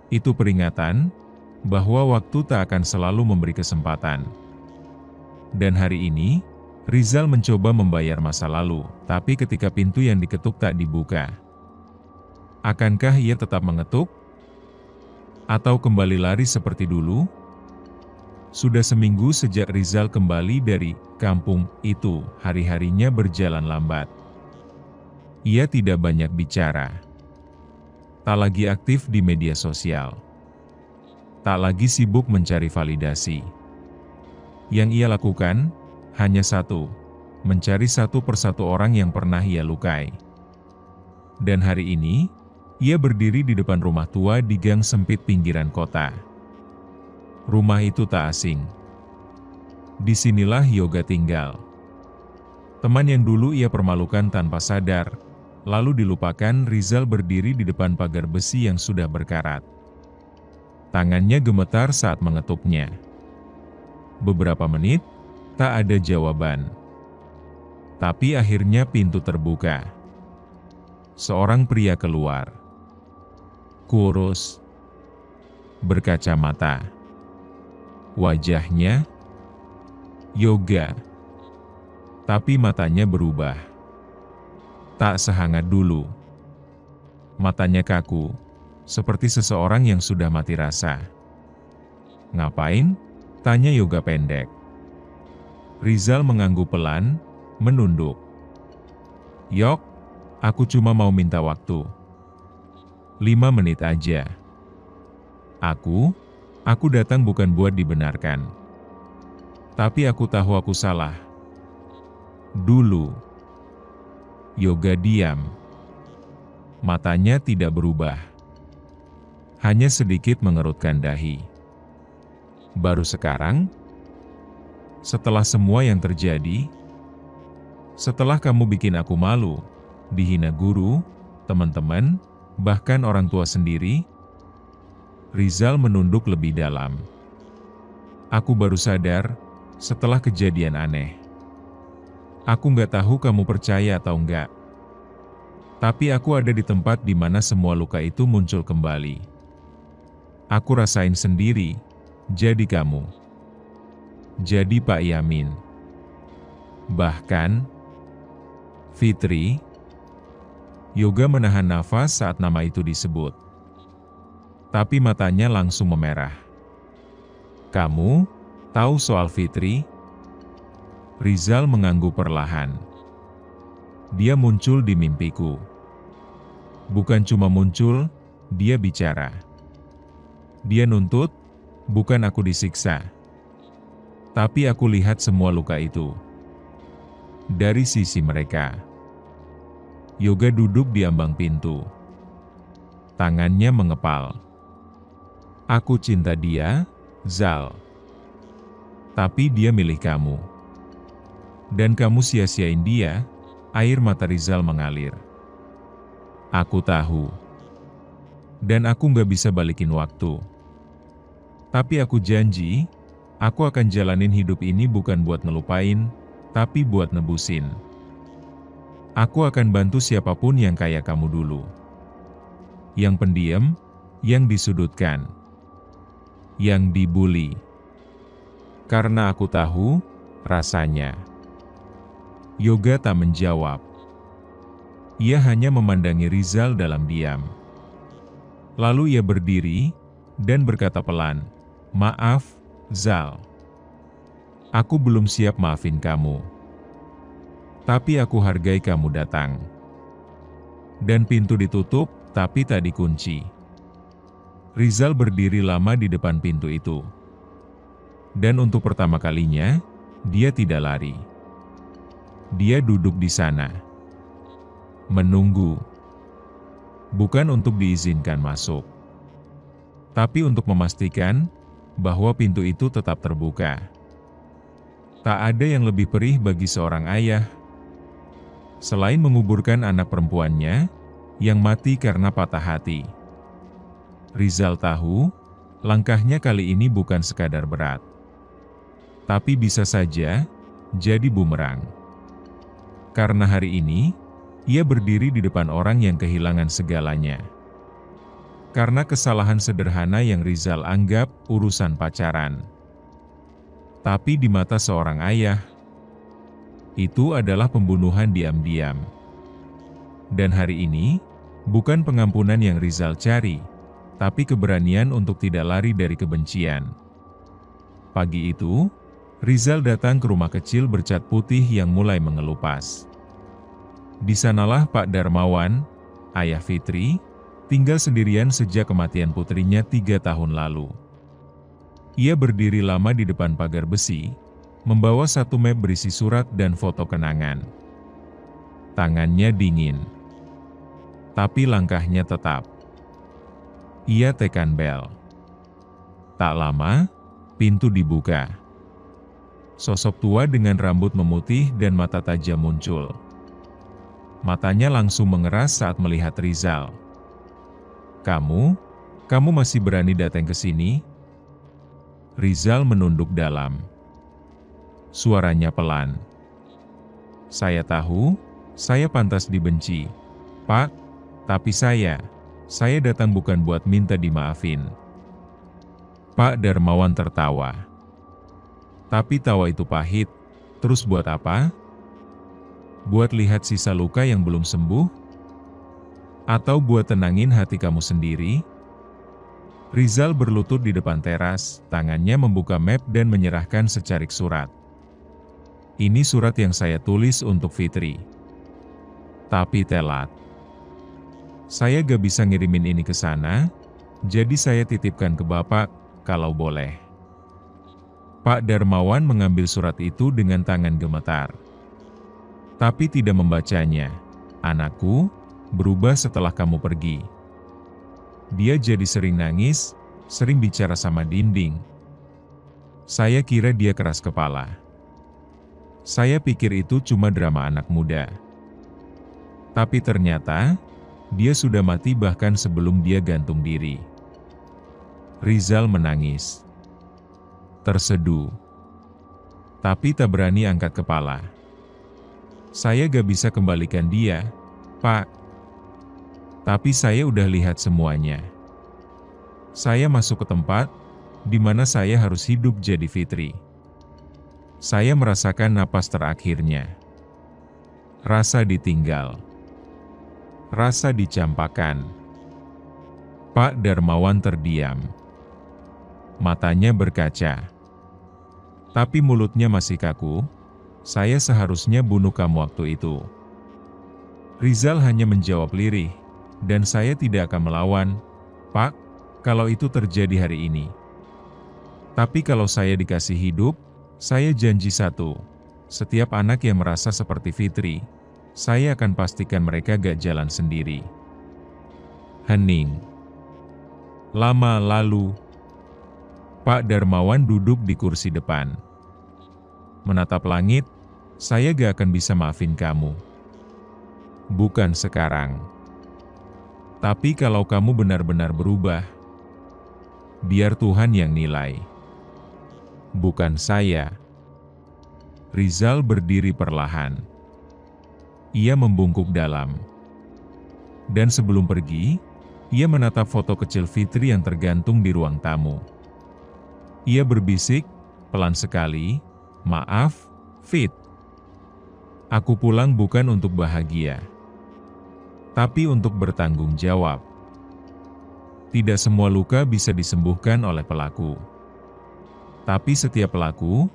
Itu peringatan bahwa waktu tak akan selalu memberi kesempatan. Dan hari ini, Rizal mencoba membayar masa lalu, tapi ketika pintu yang diketuk tak dibuka. Akankah ia tetap mengetuk? Atau kembali lari seperti dulu? Sudah seminggu sejak Rizal kembali dari kampung itu, hari-harinya berjalan lambat. Ia tidak banyak bicara. Tak lagi aktif di media sosial. Tak lagi sibuk mencari validasi. Yang ia lakukan, hanya satu, mencari satu persatu orang yang pernah ia lukai. Dan hari ini, ia berdiri di depan rumah tua di gang sempit pinggiran kota. Rumah itu tak asing. Disinilah Yoga tinggal. Teman yang dulu ia permalukan tanpa sadar, lalu dilupakan. Rizal berdiri di depan pagar besi yang sudah berkarat. Tangannya gemetar saat mengetuknya. Beberapa menit, tak ada jawaban. Tapi akhirnya pintu terbuka. Seorang pria keluar. Kurus. Berkacamata. Wajahnya Yoga. Tapi matanya berubah. Tak sehangat dulu. Matanya kaku, seperti seseorang yang sudah mati rasa. Ngapain? Tanya Yoga pendek. Rizal mengangguk pelan, menunduk. Yok, aku cuma mau minta waktu. 5 menit aja. Aku datang bukan buat dibenarkan. Tapi aku tahu aku salah. Dulu. Yoga diam. Matanya tidak berubah. Hanya sedikit mengerutkan dahi. Baru sekarang, setelah semua yang terjadi, setelah kamu bikin aku malu, dihina guru, teman-teman, bahkan orang tua sendiri, Rizal menunduk lebih dalam. Aku baru sadar, setelah kejadian aneh. Aku nggak tahu kamu percaya atau enggak. Tapi aku ada di tempat di mana semua luka itu muncul kembali. Aku rasain sendiri. Jadi kamu. Jadi Pak Yamin. Bahkan Fitri. Yoga menahan nafas saat nama itu disebut. Tapi matanya langsung memerah. Kamu tahu soal Fitri? Rizal mengangguk perlahan. dia muncul di mimpiku. Bukan cuma muncul, dia bicara. Dia nuntut, bukan aku disiksa. Tapi aku lihat semua luka itu. Dari sisi mereka. Yoga duduk di ambang pintu. Tangannya mengepal. Aku cinta dia, Zal. Tapi dia milih kamu. Dan kamu sia-siain dia, air mata Rizal mengalir. Aku tahu. Dan aku gak bisa balikin waktu. Tapi aku janji, aku akan jalanin hidup ini bukan buat ngelupain, tapi buat nebusin. Aku akan bantu siapapun yang kayak kamu dulu. Yang pendiam, yang disudutkan. Yang dibully. Karena aku tahu, rasanya. Yoga tak menjawab. Ia hanya memandangi Rizal dalam diam. Lalu ia berdiri, dan berkata pelan, "Maaf, Zal. Aku belum siap maafin kamu. Tapi aku hargai kamu datang." Dan pintu ditutup, tapi tak dikunci. Rizal berdiri lama di depan pintu itu. Dan untuk pertama kalinya, dia tidak lari. Dia duduk di sana. Menunggu. Bukan untuk diizinkan masuk. Tapi untuk memastikan bahwa pintu itu tetap terbuka. Tak ada yang lebih perih bagi seorang ayah selain menguburkan anak perempuannya yang mati karena patah hati. Rizal tahu, langkahnya kali ini bukan sekadar berat. Tapi bisa saja jadi bumerang. Karena hari ini, ia berdiri di depan orang yang kehilangan segalanya. Karena kesalahan sederhana yang Rizal anggap urusan pacaran. Tapi di mata seorang ayah, itu adalah pembunuhan diam-diam. Dan hari ini, bukan pengampunan yang Rizal cari, tapi keberanian untuk tidak lari dari kebencian. Pagi itu, Rizal datang ke rumah kecil bercat putih yang mulai mengelupas. Di sanalah Pak Darmawan, ayah Fitri, tinggal sendirian sejak kematian putrinya 3 tahun lalu. Ia berdiri lama di depan pagar besi, membawa satu map berisi surat dan foto kenangan. Tangannya dingin. Tapi langkahnya tetap. Ia tekan bel. Tak lama, pintu dibuka. Sosok tua dengan rambut memutih dan mata tajam muncul. Matanya langsung mengeras saat melihat Rizal. Kamu masih berani datang ke sini?" Rizal menunduk dalam. Suaranya pelan. "Saya tahu, saya pantas dibenci, Pak, tapi saya datang bukan buat minta dimaafin." Pak Darmawan tertawa. Tapi tawa itu pahit. Terus buat apa? Buat lihat sisa luka yang belum sembuh? Atau buat tenangin hati kamu sendiri? Rizal berlutut di depan teras, tangannya membuka map dan menyerahkan secarik surat. "Ini surat yang saya tulis untuk Fitri. Tapi telat. Saya gak bisa ngirimin ini ke sana, jadi saya titipkan ke Bapak, kalau boleh." Pak Darmawan mengambil surat itu dengan tangan gemetar. Tapi tidak membacanya. "Anakku, berubah setelah kamu pergi." Dia jadi sering nangis, sering bicara sama dinding. Saya kira dia keras kepala. Saya pikir itu cuma drama anak muda. Tapi ternyata, dia sudah mati bahkan sebelum dia gantung diri. Rizal menangis. Terseduh. Tapi tak berani angkat kepala. "Saya gak bisa kembalikan dia, Pak. Tapi saya udah lihat semuanya. Saya masuk ke tempat di mana saya harus hidup jadi Fitri. Saya merasakan napas terakhirnya. Rasa ditinggal. Rasa dicampakan." Pak Darmawan terdiam. Matanya berkaca. Tapi mulutnya masih kaku. "Saya seharusnya bunuh kamu waktu itu. Rizal hanya menjawab lirih, dan saya tidak akan melawan, Pak, kalau itu terjadi hari ini. Tapi kalau saya dikasih hidup, saya janji satu, setiap anak yang merasa seperti Fitri, saya akan pastikan mereka gak jalan sendiri. Hening. Lama lalu, Pak Darmawan duduk di kursi depan. Menatap langit, saya gak akan bisa maafin kamu. Bukan sekarang. Tapi kalau kamu benar-benar berubah, biar Tuhan yang nilai. Bukan saya. Rizal berdiri perlahan. Ia membungkuk dalam. Dan sebelum pergi, ia menatap foto kecil Fitri yang tergantung di ruang tamu. Ia berbisik, pelan sekali, "Maaf, Fit. Aku pulang bukan untuk bahagia, tapi untuk bertanggung jawab. Tidak semua luka bisa disembuhkan oleh pelaku. Tapi setiap pelaku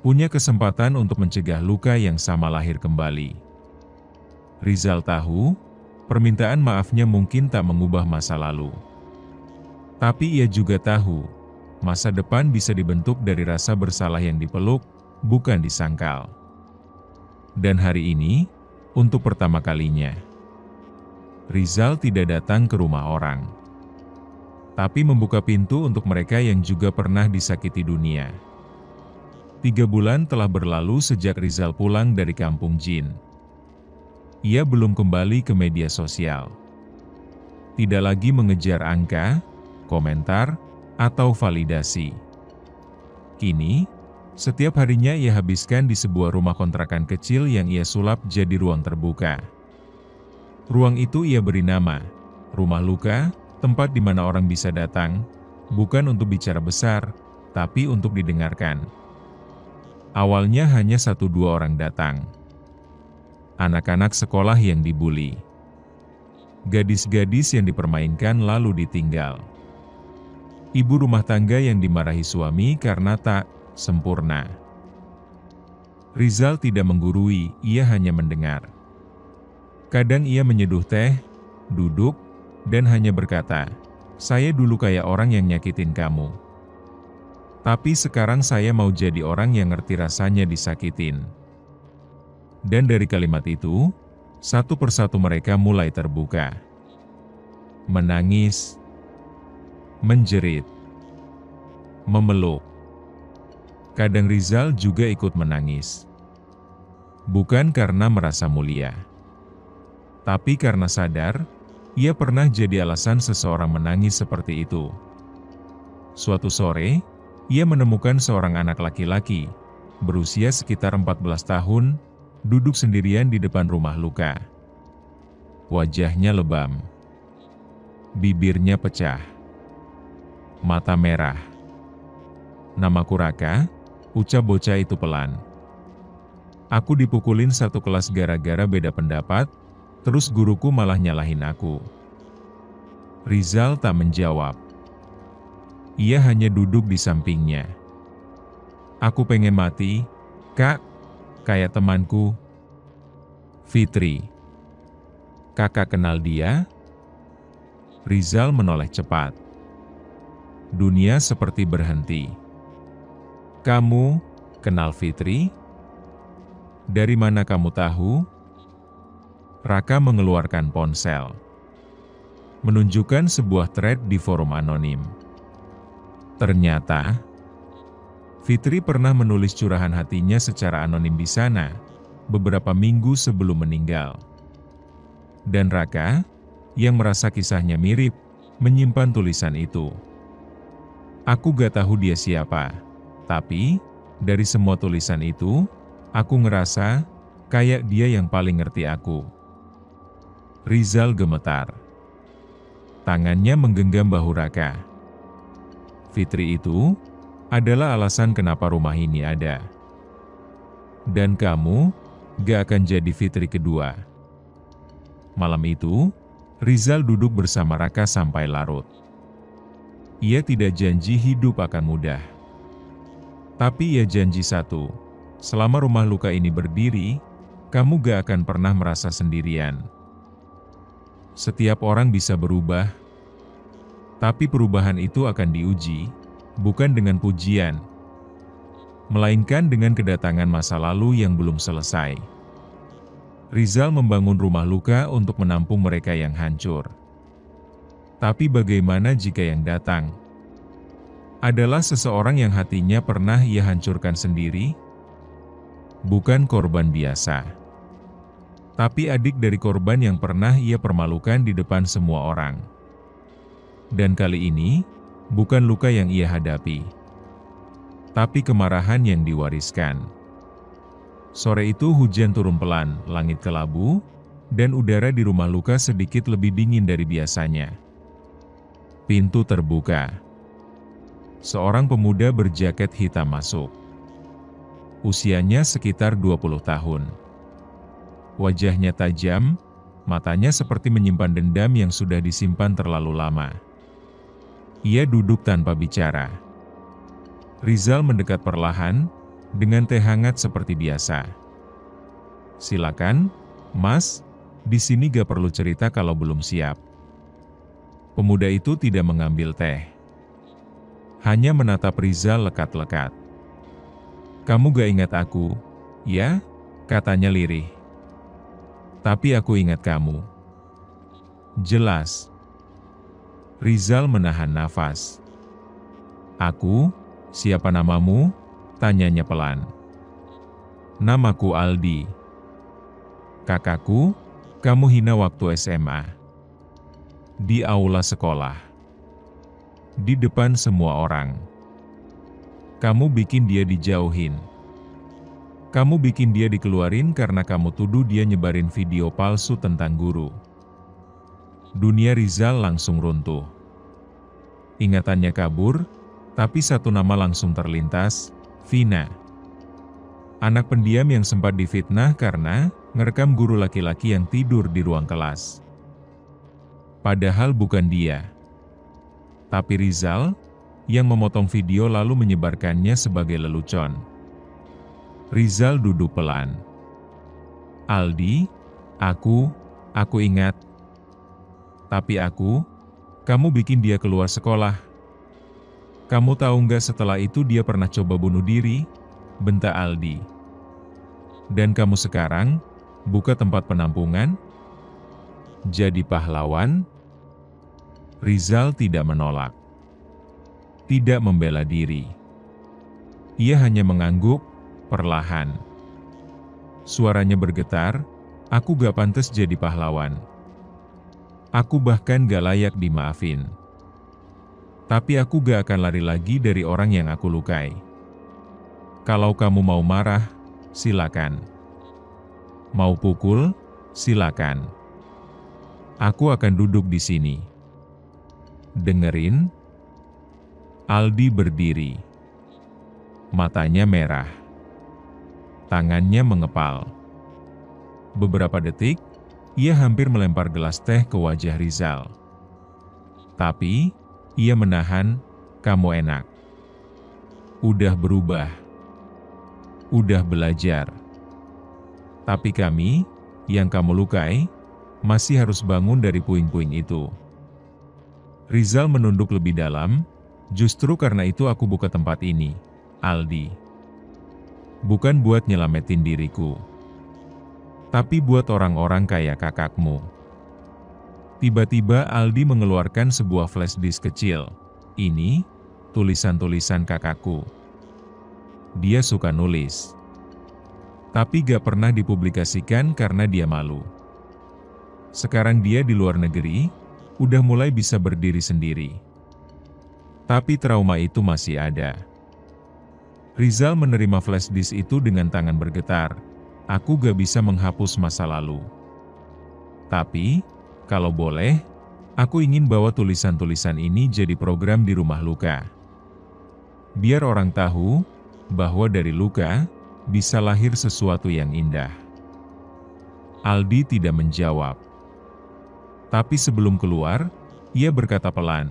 punya kesempatan untuk mencegah luka yang sama lahir kembali." Rizal tahu, permintaan maafnya mungkin tak mengubah masa lalu. Tapi ia juga tahu, masa depan bisa dibentuk dari rasa bersalah yang dipeluk, bukan disangkal. Dan hari ini, untuk pertama kalinya, Rizal tidak datang ke rumah orang, tapi membuka pintu untuk mereka yang juga pernah disakiti dunia. 3 bulan telah berlalu sejak Rizal pulang dari kampung jin. Ia belum kembali ke media sosial. Tidak lagi mengejar angka, komentar, atau validasi. Kini, setiap harinya ia habiskan di sebuah rumah kontrakan kecil yang ia sulap jadi ruang terbuka. Ruang itu ia beri nama, Rumah Luka, tempat di mana orang bisa datang, bukan untuk bicara besar, tapi untuk didengarkan. Awalnya hanya 1-2 orang datang. Anak-anak sekolah yang dibuli. Gadis-gadis yang dipermainkan lalu ditinggal. Ibu rumah tangga yang dimarahi suami karena tak sempurna. Rizal tidak menggurui, ia hanya mendengar. Kadang ia menyeduh teh, duduk, dan hanya berkata, "Saya dulu kayak orang yang nyakitin kamu. Tapi sekarang saya mau jadi orang yang ngerti rasanya disakitin." Dan dari kalimat itu, satu persatu mereka mulai terbuka. Menangis, menjerit, memeluk. Kadang Rizal juga ikut menangis. Bukan karena merasa mulia, tapi karena sadar, ia pernah jadi alasan seseorang menangis seperti itu. Suatu sore, ia menemukan seorang anak laki-laki, berusia sekitar 14 tahun, duduk sendirian di depan rumah luka. Wajahnya lebam. Bibirnya pecah. Mata merah. "Namaku Raka," ucap bocah itu pelan. "Aku dipukulin satu kelas gara-gara beda pendapat, terus guruku malah nyalahin aku." Rizal tak menjawab. Ia hanya duduk di sampingnya. "Aku pengen mati, Kak, kayak temanku, Fitri." "Kakak kenal dia?" Rizal menoleh cepat. Dunia seperti berhenti. "Kamu kenal Fitri? Dari mana kamu tahu?" Raka mengeluarkan ponsel, menunjukkan sebuah thread di forum anonim. Ternyata, Fitri pernah menulis curahan hatinya secara anonim di sana, beberapa minggu sebelum meninggal. Dan Raka, yang merasa kisahnya mirip, menyimpan tulisan itu. Aku gak tahu dia siapa, tapi dari semua tulisan itu, aku ngerasa kayak dia yang paling ngerti aku. Rizal gemetar. Tangannya menggenggam bahu Raka. Fitri itu adalah alasan kenapa rumah ini ada. Dan kamu gak akan jadi Fitri kedua. Malam itu, Rizal duduk bersama Raka sampai larut. Ia tidak janji hidup akan mudah. Tapi ia janji satu, selama rumah luka ini berdiri, kamu gak akan pernah merasa sendirian. Setiap orang bisa berubah, tapi perubahan itu akan diuji, bukan dengan pujian, melainkan dengan kedatangan masa lalu yang belum selesai. Rizal membangun rumah luka untuk menampung mereka yang hancur. Tapi bagaimana jika yang datang adalah seseorang yang hatinya pernah ia hancurkan sendiri? Bukan korban biasa, tapi adik dari korban yang pernah ia permalukan di depan semua orang. Dan kali ini, bukan luka yang ia hadapi, tapi kemarahan yang diwariskan. Sore itu hujan turun pelan, langit kelabu, dan udara di rumah luka sedikit lebih dingin dari biasanya. Pintu terbuka. Seorang pemuda berjaket hitam masuk. Usianya sekitar 20 tahun. Wajahnya tajam, matanya seperti menyimpan dendam yang sudah disimpan terlalu lama. Ia duduk tanpa bicara. Rizal mendekat perlahan, dengan teh hangat seperti biasa. "Silakan, Mas, di sini gak perlu cerita kalau belum siap." Pemuda itu tidak mengambil teh. Hanya menatap Rizal lekat-lekat. "Kamu gak ingat aku, ya?" katanya lirih. "Tapi aku ingat kamu." "Jelas." Rizal menahan nafas. "Aku? Siapa namamu?" tanyanya pelan. "Namaku Aldi." "Kakakku, kamu hina waktu SMA. Di aula sekolah. Di depan semua orang. Kamu bikin dia dijauhin. Kamu bikin dia dikeluarin karena kamu tuduh dia nyebarin video palsu tentang guru." Dunia Rizal langsung runtuh. Ingatannya kabur, tapi satu nama langsung terlintas, Vina. Anak pendiam yang sempat difitnah karena ngerekam guru laki-laki yang tidur di ruang kelas. Padahal bukan dia. Tapi Rizal, yang memotong video lalu menyebarkannya sebagai lelucon. Rizal duduk pelan. "Aldi, aku ingat. Tapi kamu bikin dia keluar sekolah. Kamu tahu nggak setelah itu dia pernah coba bunuh diri?" bentak Aldi. "Dan kamu sekarang buka tempat penampungan? Jadi pahlawan?" Rizal tidak menolak. Tidak membela diri. Ia hanya mengangguk, perlahan. Suaranya bergetar, "Aku gak pantas jadi pahlawan. Aku bahkan gak layak dimaafin. Tapi aku gak akan lari lagi dari orang yang aku lukai. Kalau kamu mau marah, silakan. Mau pukul, silakan. Aku akan duduk di sini. Dengerin?" Aldi berdiri. Matanya merah. Tangannya mengepal. Beberapa detik, ia hampir melempar gelas teh ke wajah Rizal. Tapi, ia menahan, "Kamu enak. Udah berubah. Udah belajar. Tapi kami, yang kamu lukai, masih harus bangun dari puing-puing itu." Rizal menunduk lebih dalam. "Justru karena itu aku buka tempat ini, Aldi. Bukan buat nyelamatin diriku, tapi buat orang-orang kayak kakakmu." Tiba-tiba Aldi mengeluarkan sebuah flash disk kecil. "Ini, tulisan-tulisan kakakku. Dia suka nulis. Tapi gak pernah dipublikasikan karena dia malu. Sekarang dia di luar negeri, udah mulai bisa berdiri sendiri. Tapi trauma itu masih ada." Rizal menerima flash disk itu dengan tangan bergetar. "Aku gak bisa menghapus masa lalu. Tapi, kalau boleh, aku ingin bawa tulisan-tulisan ini jadi program di rumah luka. Biar orang tahu bahwa dari luka bisa lahir sesuatu yang indah." Aldi tidak menjawab. Tapi sebelum keluar, ia berkata pelan,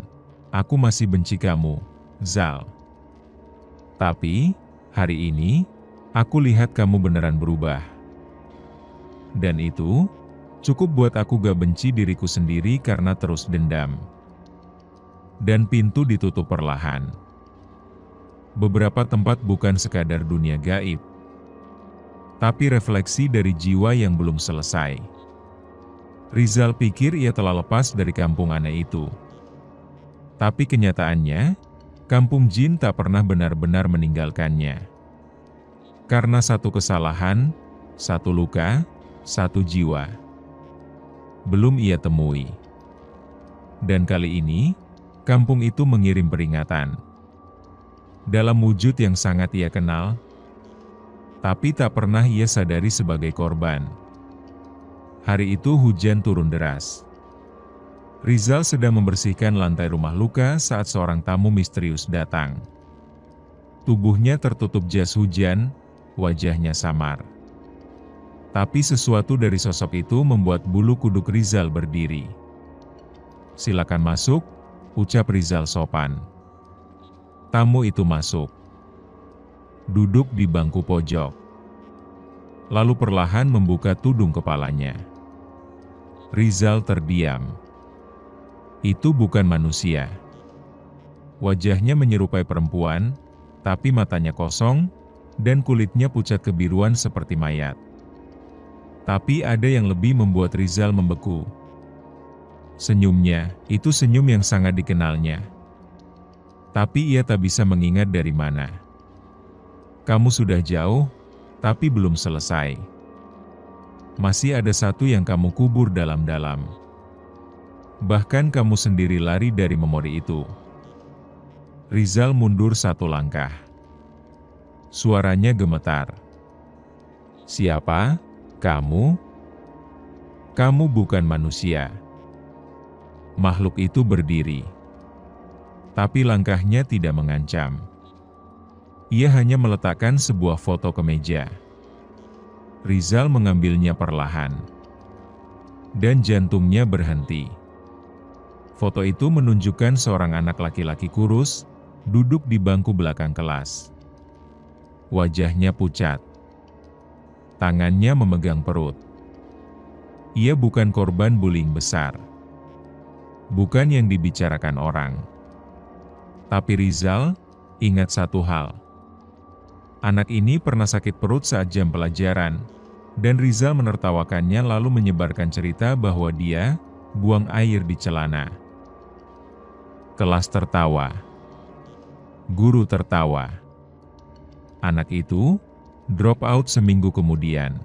"Aku masih benci kamu, Zal. Tapi, hari ini, aku lihat kamu beneran berubah. Dan itu Cukup buat aku gak benci diriku sendiri karena terus dendam. Dan pintu ditutup perlahan. Beberapa tempat bukan sekadar dunia gaib, tapi refleksi dari jiwa yang belum selesai. Rizal pikir ia telah lepas dari kampung aneh itu. Tapi kenyataannya, kampung jin tak pernah benar-benar meninggalkannya. Karena satu kesalahan, satu luka, satu jiwa belum ia temui. Dan kali ini, kampung itu mengirim peringatan. Dalam wujud yang sangat ia kenal, tapi tak pernah ia sadari sebagai korban. Hari itu hujan turun deras. Rizal sedang membersihkan lantai rumah luka saat seorang tamu misterius datang. Tubuhnya tertutup jas hujan, wajahnya samar. Tapi sesuatu dari sosok itu membuat bulu kuduk Rizal berdiri. "Silakan masuk," ucap Rizal sopan. Tamu itu masuk. Duduk di bangku pojok. Lalu perlahan membuka tudung kepalanya. Rizal terdiam. Itu bukan manusia. Wajahnya menyerupai perempuan, tapi matanya kosong, dan kulitnya pucat kebiruan seperti mayat. Tapi ada yang lebih membuat Rizal membeku. Senyumnya, itu senyum yang sangat dikenalnya. Tapi ia tak bisa mengingat dari mana. "Kamu sudah jauh, tapi belum selesai. Masih ada satu yang kamu kubur dalam-dalam. Bahkan kamu sendiri lari dari memori itu." Rizal mundur satu langkah. Suaranya gemetar. "Siapa? Kamu? Kamu bukan manusia." Makhluk itu berdiri. Tapi langkahnya tidak mengancam. Ia hanya meletakkan sebuah foto ke meja. Rizal mengambilnya perlahan. Dan jantungnya berhenti. Foto itu menunjukkan seorang anak laki-laki kurus, duduk di bangku belakang kelas. Wajahnya pucat. Tangannya memegang perut. Ia bukan korban bullying besar. Bukan yang dibicarakan orang. Tapi Rizal ingat satu hal. Anak ini pernah sakit perut saat jam pelajaran, dan Rizal menertawakannya lalu menyebarkan cerita bahwa dia buang air di celana. Kelas tertawa. Guru tertawa. Anak itu drop out seminggu kemudian.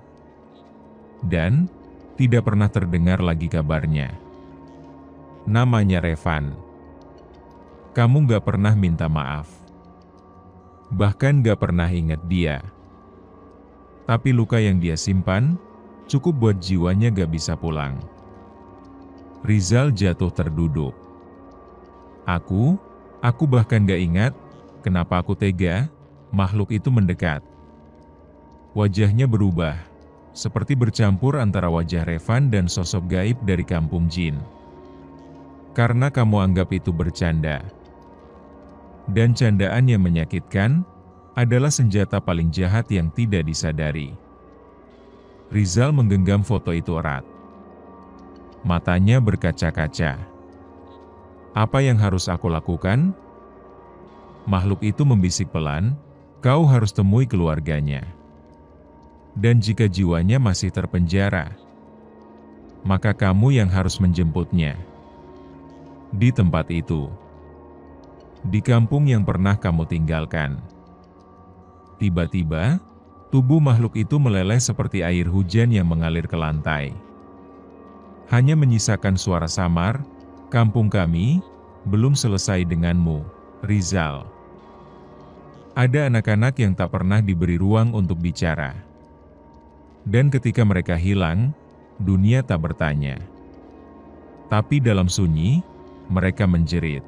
Dan tidak pernah terdengar lagi kabarnya. Namanya Revan. Kamu gak pernah minta maaf. Bahkan gak pernah ingat dia. Tapi luka yang dia simpan, cukup buat jiwanya gak bisa pulang. Rizal jatuh terduduk. Aku bahkan gak ingat, kenapa aku tega, makhluk itu mendekat. Wajahnya berubah, seperti bercampur antara wajah Revan dan sosok gaib dari kampung jin. Karena kamu anggap itu bercanda. Dan candaan yang menyakitkan adalah senjata paling jahat yang tidak disadari. Rizal menggenggam foto itu erat. Matanya berkaca-kaca. Apa yang harus aku lakukan? Makhluk itu membisik pelan, kau harus temui keluarganya. Dan jika jiwanya masih terpenjara, maka kamu yang harus menjemputnya. Di tempat itu. Di kampung yang pernah kamu tinggalkan. Tiba-tiba, tubuh makhluk itu meleleh seperti air hujan yang mengalir ke lantai. Hanya menyisakan suara samar, kampung kami belum selesai denganmu, Rizal. Ada anak-anak yang tak pernah diberi ruang untuk bicara. Dan ketika mereka hilang, dunia tak bertanya. Tapi dalam sunyi, mereka menjerit.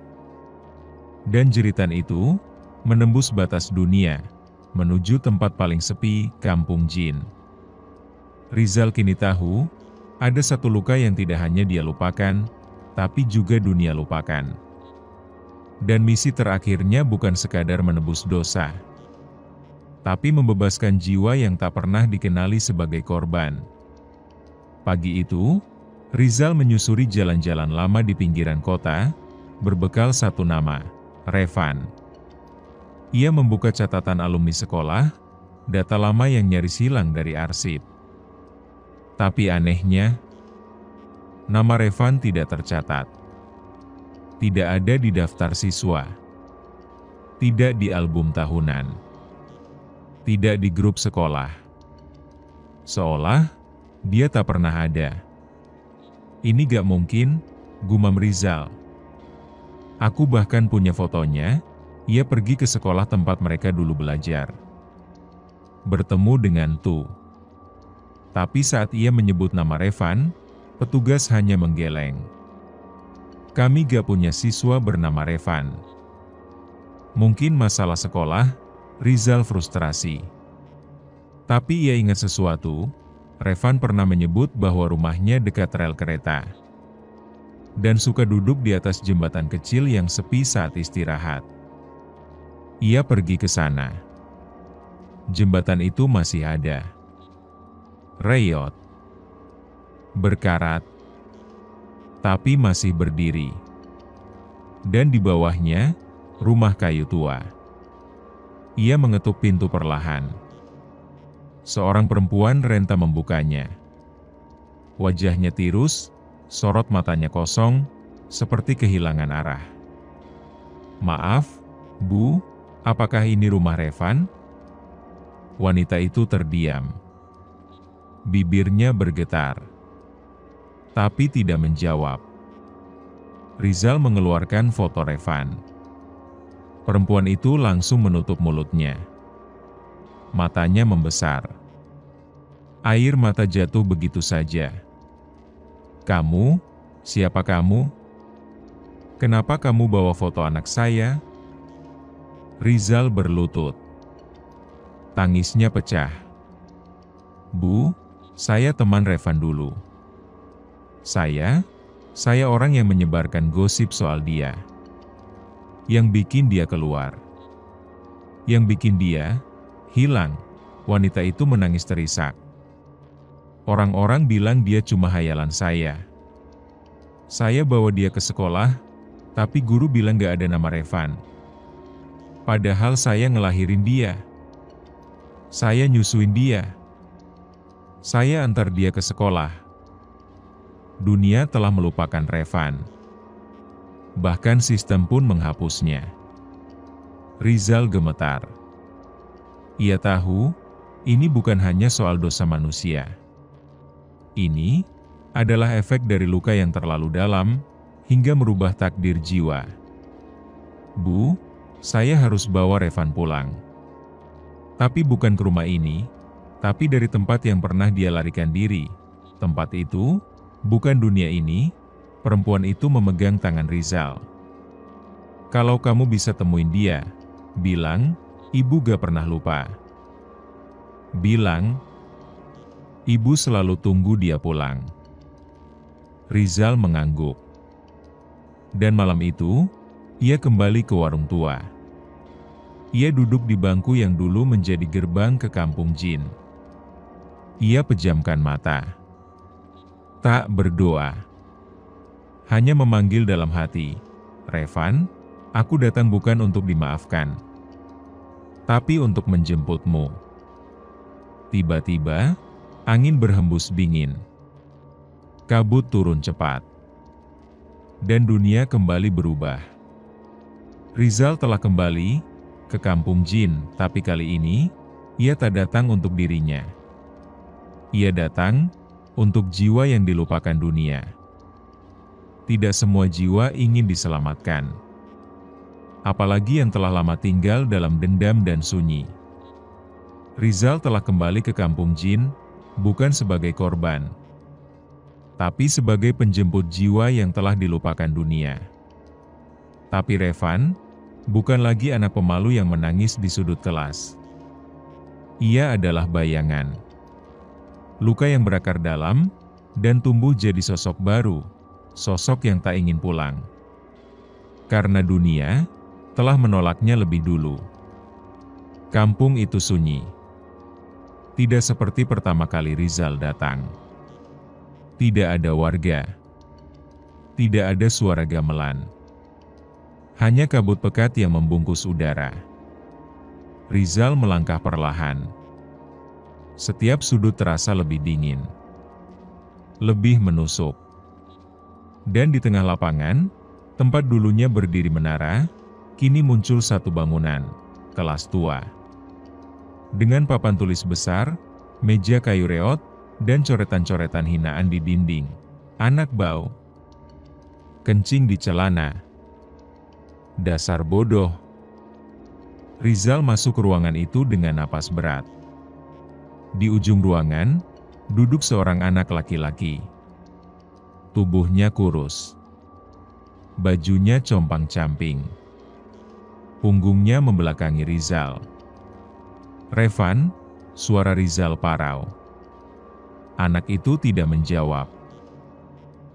Dan jeritan itu menembus batas dunia, menuju tempat paling sepi, kampung jin. Rizal kini tahu, ada satu luka yang tidak hanya dia lupakan, tapi juga dunia lupakan. Dan misi terakhirnya bukan sekadar menebus dosa, tapi membebaskan jiwa yang tak pernah dikenali sebagai korban. Pagi itu, Rizal menyusuri jalan-jalan lama di pinggiran kota, berbekal satu nama, Revan. Ia membuka catatan alumni sekolah, data lama yang nyaris hilang dari arsip. Tapi anehnya, nama Revan tidak tercatat. Tidak ada di daftar siswa. Tidak di album tahunan. Tidak di grup sekolah. Seolah dia tak pernah ada. Ini gak mungkin, gumam Rizal. Aku bahkan punya fotonya, ia pergi ke sekolah tempat mereka dulu belajar. Bertemu dengan Tu. Tapi saat ia menyebut nama Revan, petugas hanya menggeleng. Kami gak punya siswa bernama Revan. Mungkin masalah sekolah, Rizal frustrasi. Tapi ia ingat sesuatu. Revan pernah menyebut bahwa rumahnya dekat rel kereta. Dan suka duduk di atas jembatan kecil yang sepi saat istirahat. Ia pergi ke sana. Jembatan itu masih ada. Reyot. Berkarat. Tapi masih berdiri. Dan di bawahnya, rumah kayu tua. Ia mengetuk pintu perlahan. Seorang perempuan renta membukanya. Wajahnya tirus, sorot matanya kosong, seperti kehilangan arah. Maaf, Bu, apakah ini rumah Revan? Wanita itu terdiam. Bibirnya bergetar. Tapi tidak menjawab. Rizal mengeluarkan foto Revan. Perempuan itu langsung menutup mulutnya. Matanya membesar. Air mata jatuh begitu saja. Kamu? Siapa kamu? Kenapa kamu bawa foto anak saya? Rizal berlutut. Tangisnya pecah. Bu, saya teman Revan dulu. Saya orang yang menyebarkan gosip soal dia. Yang bikin dia keluar. Yang bikin dia hilang. Wanita itu menangis terisak. Orang-orang bilang dia cuma hayalan saya. Saya bawa dia ke sekolah, tapi guru bilang gak ada nama Revan. Padahal saya ngelahirin dia. Saya nyusuin dia. Saya antar dia ke sekolah. Dunia telah melupakan Revan. Bahkan sistem pun menghapusnya. Rizal gemetar. Ia tahu, ini bukan hanya soal dosa manusia. Ini adalah efek dari luka yang terlalu dalam, hingga merubah takdir jiwa. Bu, saya harus bawa Revan pulang. Tapi bukan ke rumah ini, tapi dari tempat yang pernah dia larikan diri. Tempat itu, bukan dunia ini. Perempuan itu memegang tangan Rizal. Kalau kamu bisa temuin dia, bilang, Ibu gak pernah lupa. Bilang, Ibu selalu tunggu dia pulang. Rizal mengangguk. Dan malam itu, ia kembali ke warung tua. Ia duduk di bangku yang dulu menjadi gerbang ke kampung jin. Ia pejamkan mata. Tak berdoa. Hanya memanggil dalam hati, Revan, aku datang bukan untuk dimaafkan, tapi untuk menjemputmu. Tiba-tiba, angin berhembus dingin. Kabut turun cepat. Dan dunia kembali berubah. Rizal telah kembali ke kampung jin, tapi kali ini, ia tak datang untuk dirinya. Ia datang untuk jiwa yang dilupakan dunia. Tidak semua jiwa ingin diselamatkan. Apalagi yang telah lama tinggal dalam dendam dan sunyi. Rizal telah kembali ke kampung jin, bukan sebagai korban, tapi sebagai penjemput jiwa yang telah dilupakan dunia. Tapi Revan, bukan lagi anak pemalu yang menangis di sudut kelas. Ia adalah bayangan. Luka yang berakar dalam, dan tumbuh jadi sosok baru, sosok yang tak ingin pulang. Karena dunia telah menolaknya lebih dulu. Kampung itu sunyi. Tidak seperti pertama kali Rizal datang. Tidak ada warga. Tidak ada suara gamelan. Hanya kabut pekat yang membungkus udara. Rizal melangkah perlahan. Setiap sudut terasa lebih dingin. Lebih menusuk. Dan di tengah lapangan, tempat dulunya berdiri menara, kini muncul satu bangunan, kelas tua. Dengan papan tulis besar, meja kayu reot, dan coretan-coretan hinaan di dinding. Anak bau. Kencing di celana. Dasar bodoh. Rizal masuk ke ruangan itu dengan napas berat. Di ujung ruangan, duduk seorang anak laki-laki. Tubuhnya kurus. Bajunya compang-camping. Punggungnya membelakangi Rizal. "Revan," suara Rizal parau. Anak itu tidak menjawab.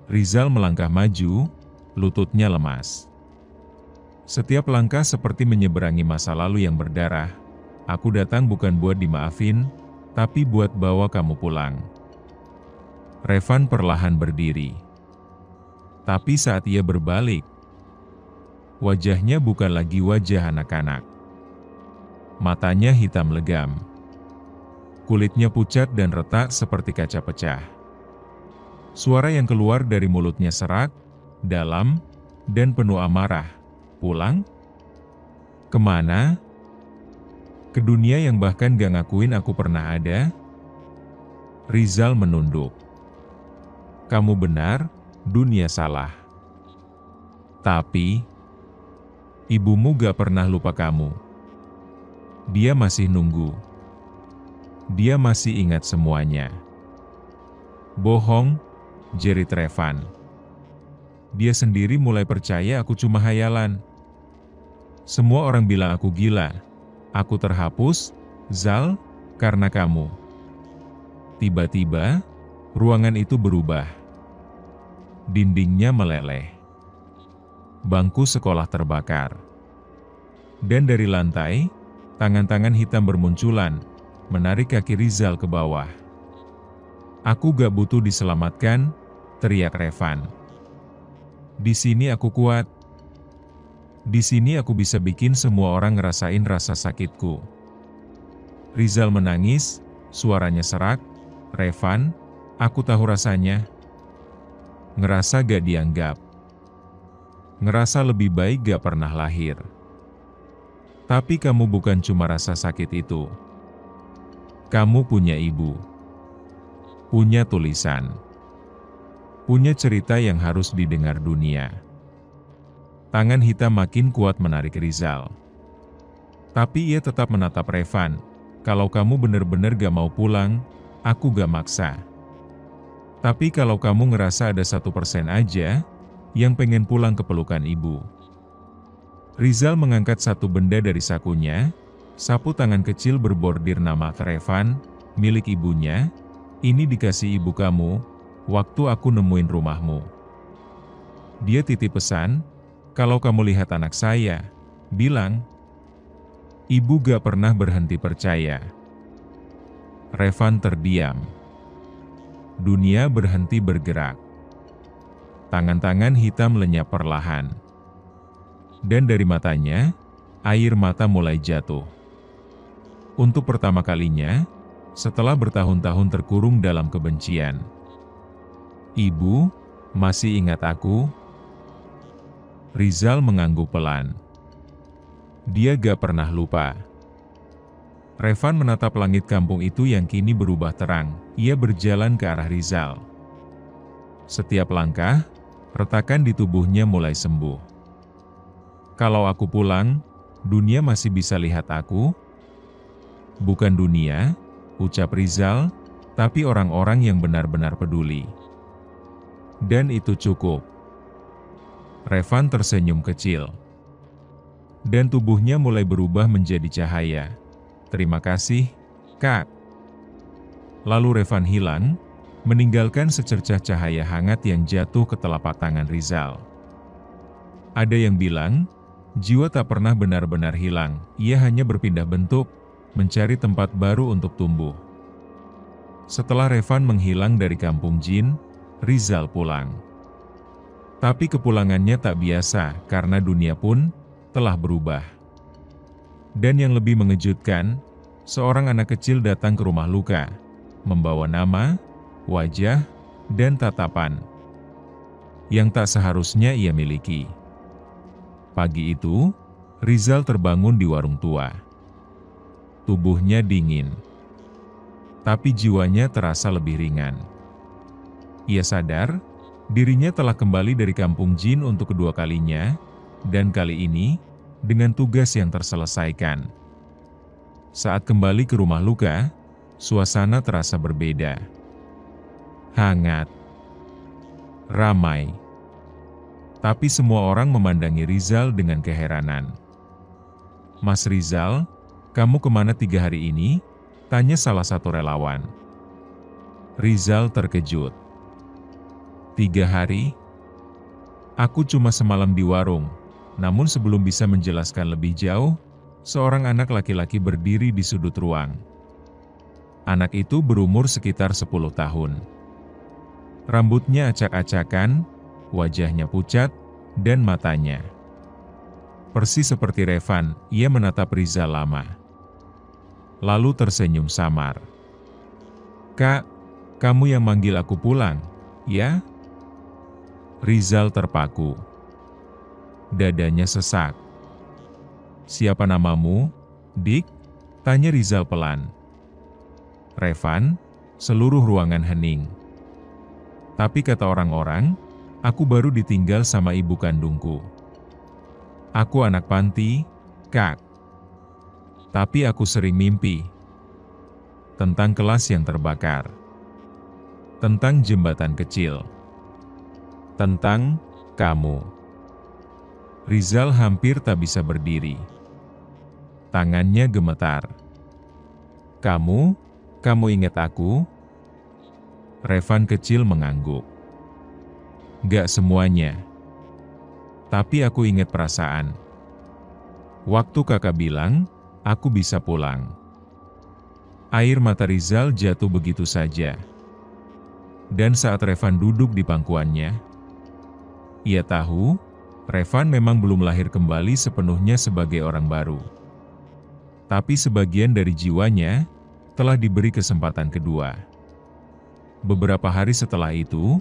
Rizal melangkah maju, lututnya lemas. Setiap langkah seperti menyeberangi masa lalu yang berdarah. "Aku datang bukan buat dimaafin, tapi buat bawa kamu pulang." Revan perlahan berdiri. Tapi saat ia berbalik, wajahnya bukan lagi wajah anak-anak. Matanya hitam legam. Kulitnya pucat dan retak seperti kaca pecah. Suara yang keluar dari mulutnya serak, dalam, dan penuh amarah. "Pulang? Kemana? Ke dunia yang bahkan gak ngakuin aku pernah ada?" Rizal menunduk. "Kamu benar, dunia salah. Tapi, ibumu gak pernah lupa kamu. Dia masih nunggu. Dia masih ingat semuanya." "Bohong," jerit Revan. Dia sendiri mulai percaya aku cuma hayalan. Semua orang bilang aku gila. Aku terhapus, Zal, karena kamu. Tiba-tiba, ruangan itu berubah. Dindingnya meleleh. Bangku sekolah terbakar. Dan dari lantai, tangan-tangan hitam bermunculan, menarik kaki Rizal ke bawah. "Aku gak butuh diselamatkan," teriak Revan. "Di sini aku kuat. Di sini aku bisa bikin semua orang ngerasain rasa sakitku." Rizal menangis, suaranya serak. "Revan, aku tahu rasanya. Ngerasa gak dianggap. Ngerasa lebih baik gak pernah lahir. Tapi kamu bukan cuma rasa sakit itu. Kamu punya ibu. Punya tulisan. Punya cerita yang harus didengar dunia." Tangan hitam makin kuat menarik Rizal. Tapi ia tetap menatap Revan. "Kalau kamu benar-benar gak mau pulang, aku gak maksa. Tapi kalau kamu ngerasa ada 1% aja yang pengen pulang ke pelukan ibu." Rizal mengangkat satu benda dari sakunya, sapu tangan kecil berbordir nama Revan, milik ibunya. "Ini dikasih ibu kamu, waktu aku nemuin rumahmu. Dia titip pesan, kalau kamu lihat anak saya, bilang, ibu gak pernah berhenti percaya." Revan terdiam. Dunia berhenti bergerak. Tangan-tangan hitam lenyap perlahan. Dan dari matanya, air mata mulai jatuh. Untuk pertama kalinya, setelah bertahun-tahun terkurung dalam kebencian. "Ibu, masih ingat aku?" Rizal mengangguk pelan. Dia gak pernah lupa. Revan menatap langit kampung itu yang kini berubah terang. Ia berjalan ke arah Rizal. Setiap langkah, retakan di tubuhnya mulai sembuh. "Kalau aku pulang, dunia masih bisa lihat aku?" "Bukan dunia," ucap Rizal, "tapi orang-orang yang benar-benar peduli. Dan itu cukup." Revan tersenyum kecil. Dan tubuhnya mulai berubah menjadi cahaya. "Terima kasih, Kak." Lalu Revan hilang, meninggalkan secercah cahaya hangat yang jatuh ke telapak tangan Rizal. Ada yang bilang, jiwa tak pernah benar-benar hilang, ia hanya berpindah bentuk, mencari tempat baru untuk tumbuh. Setelah Revan menghilang dari kampung jin, Rizal pulang. Tapi kepulangannya tak biasa karena dunia pun telah berubah. Dan yang lebih mengejutkan, seorang anak kecil datang ke rumah Luka, membawa nama, wajah, dan tatapan yang tak seharusnya ia miliki. Pagi itu, Rizal terbangun di warung tua. Tubuhnya dingin, tapi jiwanya terasa lebih ringan. Ia sadar, dirinya telah kembali dari kampung jin untuk kedua kalinya, dan kali ini, dengan tugas yang terselesaikan. Saat kembali ke rumah Luka, suasana terasa berbeda. Hangat, ramai. Tapi semua orang memandangi Rizal dengan keheranan. "Mas Rizal, kamu kemana 3 hari ini?" tanya salah satu relawan. Rizal terkejut. 3 hari? Aku cuma semalam di warung, namun sebelum bisa menjelaskan lebih jauh, seorang anak laki-laki berdiri di sudut ruang. Anak itu berumur sekitar 10 tahun. Rambutnya acak-acakan, wajahnya pucat, dan matanya persis seperti Revan. Ia menatap Rizal lama, lalu tersenyum samar. "Kak, kamu yang manggil aku pulang, ya?" Rizal terpaku. Dadanya sesak. "Siapa namamu, Dik?" tanya Rizal pelan. "Revan." Seluruh ruangan hening. "Tapi kata orang-orang, aku baru ditinggal sama ibu kandungku. Aku anak panti, Kak. Tapi aku sering mimpi tentang kelas yang terbakar, tentang jembatan kecil, tentang kamu." Rizal hampir tak bisa berdiri. Tangannya gemetar. Kamu ingat aku?" Revan kecil mengangguk. "Gak semuanya. Tapi aku ingat perasaan. Waktu kakak bilang, aku bisa pulang." Air mata Rizal jatuh begitu saja. Dan saat Revan duduk di pangkuannya, ia tahu, Revan memang belum lahir kembali sepenuhnya sebagai orang baru. Tapi sebagian dari jiwanya telah diberi kesempatan kedua. Beberapa hari setelah itu,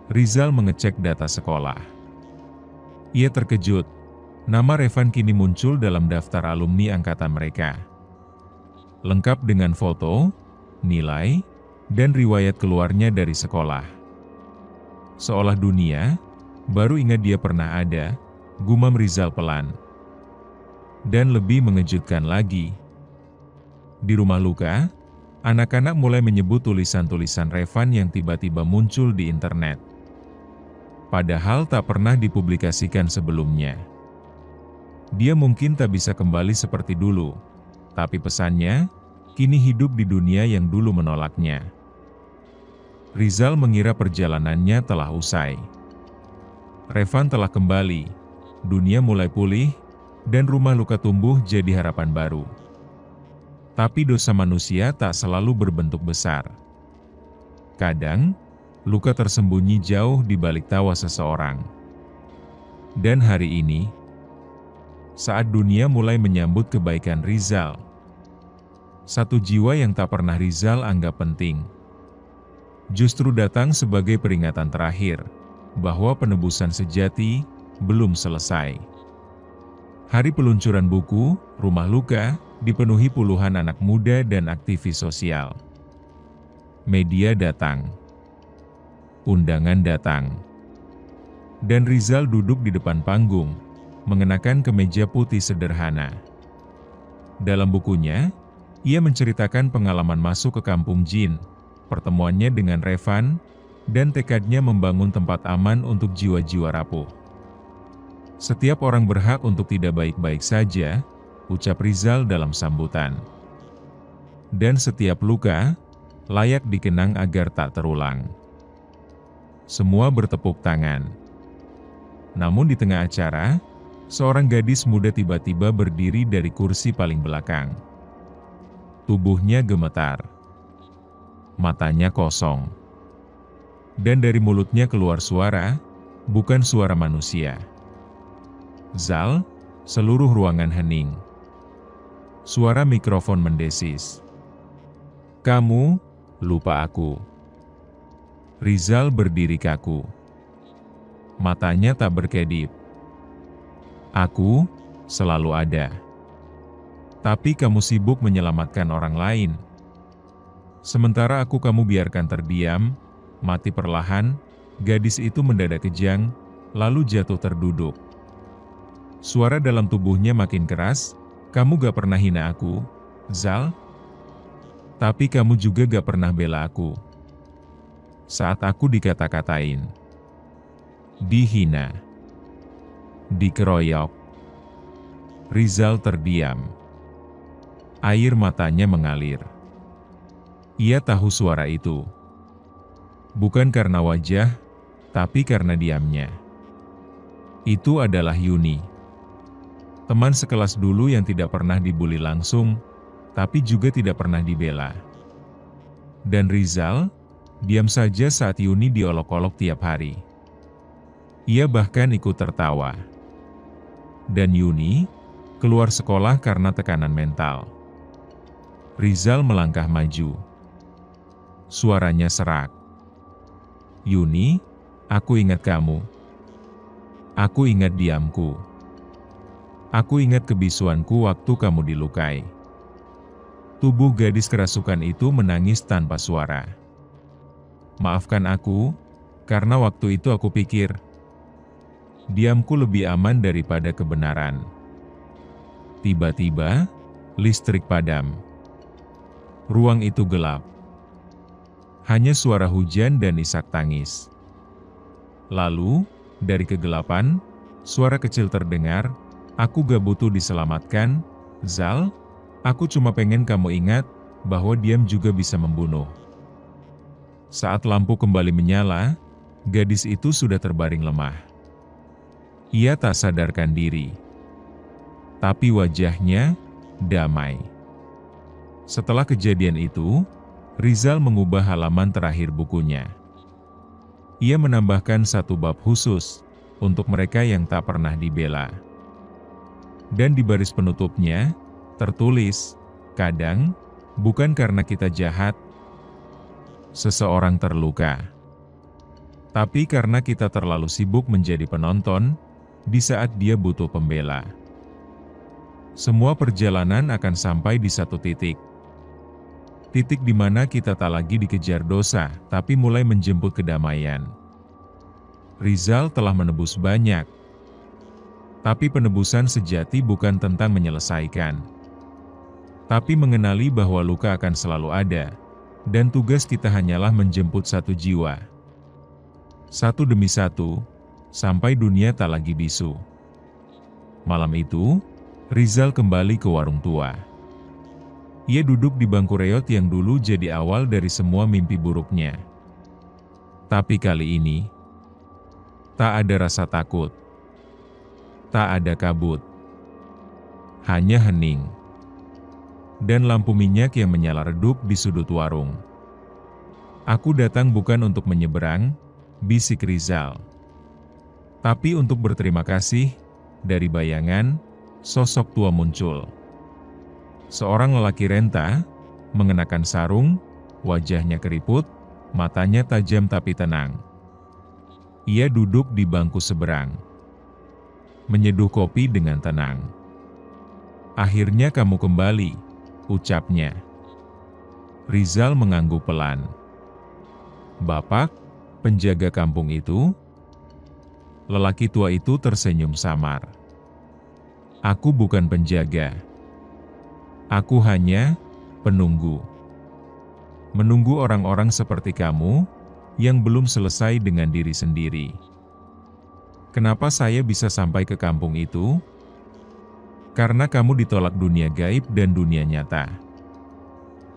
Rizal mengecek data sekolah. Ia terkejut, nama Revan kini muncul dalam daftar alumni angkatan mereka. Lengkap dengan foto, nilai, dan riwayat keluarnya dari sekolah. Seolah dunia baru ingat dia pernah ada, gumam Rizal pelan. Dan lebih mengejutkan lagi, di rumah Luka, anak-anak mulai menyebut tulisan-tulisan Revan yang tiba-tiba muncul di internet. Padahal tak pernah dipublikasikan sebelumnya. Dia mungkin tak bisa kembali seperti dulu, tapi pesannya kini hidup di dunia yang dulu menolaknya. Rizal mengira perjalanannya telah usai. Revan telah kembali, dunia mulai pulih, dan rumah Luka tumbuh jadi harapan baru. Tapi dosa manusia tak selalu berbentuk besar. Kadang, luka tersembunyi jauh di balik tawa seseorang. Dan hari ini, saat dunia mulai menyambut kebaikan Rizal, satu jiwa yang tak pernah Rizal anggap penting, justru datang sebagai peringatan terakhir bahwa penebusan sejati belum selesai. Hari peluncuran buku, Rumah Luka, dipenuhi puluhan anak muda dan aktivis sosial. Media datang. Undangan datang. Dan Rizal duduk di depan panggung, mengenakan kemeja putih sederhana. Dalam bukunya, ia menceritakan pengalaman masuk ke kampung jin, pertemuannya dengan Revan, dan tekadnya membangun tempat aman untuk jiwa-jiwa rapuh. "Setiap orang berhak untuk tidak baik-baik saja," ucap Rizal dalam sambutan. "Dan setiap luka layak dikenang agar tak terulang." Semua bertepuk tangan. Namun di tengah acara, seorang gadis muda tiba-tiba berdiri dari kursi paling belakang. Tubuhnya gemetar. Matanya kosong. Dan dari mulutnya keluar suara, bukan suara manusia. Zal, seluruh ruangan hening. Suara mikrofon mendesis. Kamu, lupa aku. Rizal berdiri kaku. Matanya tak berkedip. Aku, selalu ada. Tapi kamu sibuk menyelamatkan orang lain. Sementara kamu biarkan terdiam, mati perlahan, gadis itu mendadak kejang, lalu jatuh terduduk. Suara dalam tubuhnya makin keras, kamu gak pernah hina aku, Zal. Tapi kamu juga gak pernah bela aku. Saat aku dikata-katain, dihina, dikeroyok. Rizal terdiam. Air matanya mengalir. Ia tahu suara itu. Bukan karena wajah, tapi karena diamnya. Itu adalah Yuni. Teman sekelas dulu yang tidak pernah dibuli langsung, tapi juga tidak pernah dibela. Dan Rizal, diam saja saat Yuni diolok-olok tiap hari. Ia bahkan ikut tertawa. Dan Yuni, keluar sekolah karena tekanan mental. Rizal melangkah maju. Suaranya serak. Yuni, aku ingat kamu. Aku ingat diamku. Aku ingat kebisuanku waktu kamu dilukai. Tubuh gadis kerasukan itu menangis tanpa suara. Maafkan aku, karena waktu itu aku pikir, diamku lebih aman daripada kebenaran. Tiba-tiba, listrik padam. Ruang itu gelap. Hanya suara hujan dan isak tangis. Lalu, dari kegelapan, suara kecil terdengar, aku gak butuh diselamatkan, Zal, aku cuma pengen kamu ingat, bahwa diam juga bisa membunuh. Saat lampu kembali menyala, gadis itu sudah terbaring lemah. Ia tak sadarkan diri. Tapi wajahnya, damai. Setelah kejadian itu, Rizal mengubah halaman terakhir bukunya. Ia menambahkan satu bab khusus untuk mereka yang tak pernah dibela. Dan di baris penutupnya, tertulis, kadang, bukan karena kita jahat, seseorang terluka. Tapi karena kita terlalu sibuk menjadi penonton, di saat dia butuh pembela. Semua perjalanan akan sampai di satu titik. Titik di mana kita tak lagi dikejar dosa, tapi mulai menjemput kedamaian. Rizal telah menebus banyak. Tapi penebusan sejati bukan tentang menyelesaikan. Tapi mengenali bahwa luka akan selalu ada, dan tugas kita hanyalah menjemput satu jiwa. Satu demi satu, sampai dunia tak lagi bisu. Malam itu, Rizal kembali ke warung tua. Ia duduk di bangku reot yang dulu jadi awal dari semua mimpi buruknya. Tapi kali ini, tak ada rasa takut. Tak ada kabut. Hanya hening. Dan lampu minyak yang menyala redup di sudut warung. Aku datang bukan untuk menyeberang, bisik Rizal. Tapi untuk berterima kasih, dari bayangan, sosok tua muncul. Seorang lelaki renta, mengenakan sarung, wajahnya keriput, matanya tajam tapi tenang. Ia duduk di bangku seberang. Menyeduh kopi dengan tenang. Akhirnya kamu kembali, ucapnya. Rizal mengangguk pelan. Bapak, penjaga kampung itu? Lelaki tua itu tersenyum samar. Aku bukan penjaga. Aku hanya penunggu. Menunggu orang-orang seperti kamu, yang belum selesai dengan diri sendiri. Kenapa saya bisa sampai ke kampung itu? Karena kamu ditolak dunia gaib dan dunia nyata.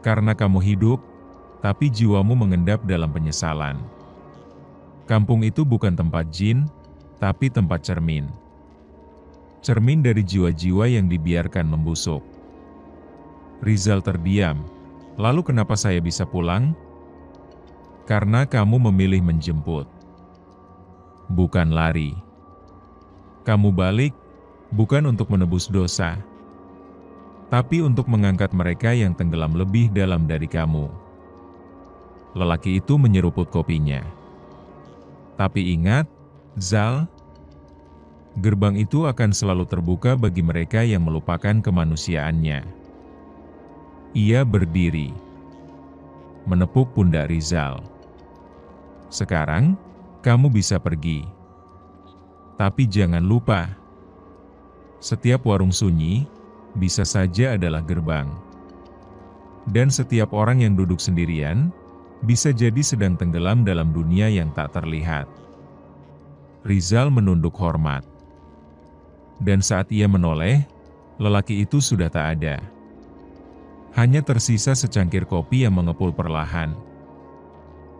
Karena kamu hidup, tapi jiwamu mengendap dalam penyesalan. Kampung itu bukan tempat jin, tapi tempat cermin. Cermin dari jiwa-jiwa yang dibiarkan membusuk. Rizal terdiam. Lalu kenapa saya bisa pulang? Karena kamu memilih menjemput, bukan lari. Kamu balik, bukan untuk menebus dosa, tapi untuk mengangkat mereka yang tenggelam lebih dalam dari kamu. Lelaki itu menyeruput kopinya. Tapi ingat, Zal, gerbang itu akan selalu terbuka bagi mereka yang melupakan kemanusiaannya. Ia berdiri, menepuk pundak Rizal. Sekarang, kamu bisa pergi. Tapi jangan lupa, setiap warung sunyi bisa saja adalah gerbang. Dan setiap orang yang duduk sendirian bisa jadi sedang tenggelam dalam dunia yang tak terlihat. Rizal menunduk hormat. Dan saat ia menoleh, lelaki itu sudah tak ada. Hanya tersisa secangkir kopi yang mengepul perlahan.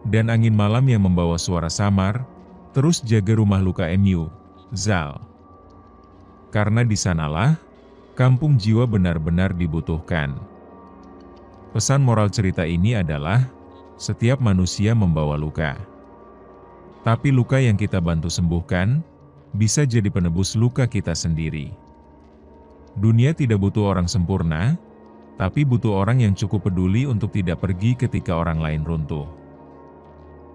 Dan angin malam yang membawa suara samar, terus jaga rumah luka MU, Zal. Karena di sanalah, kampung jiwa benar-benar dibutuhkan. Pesan moral cerita ini adalah, setiap manusia membawa luka. Tapi luka yang kita bantu sembuhkan, bisa jadi penebus luka kita sendiri. Dunia tidak butuh orang sempurna, tapi butuh orang yang cukup peduli untuk tidak pergi ketika orang lain runtuh.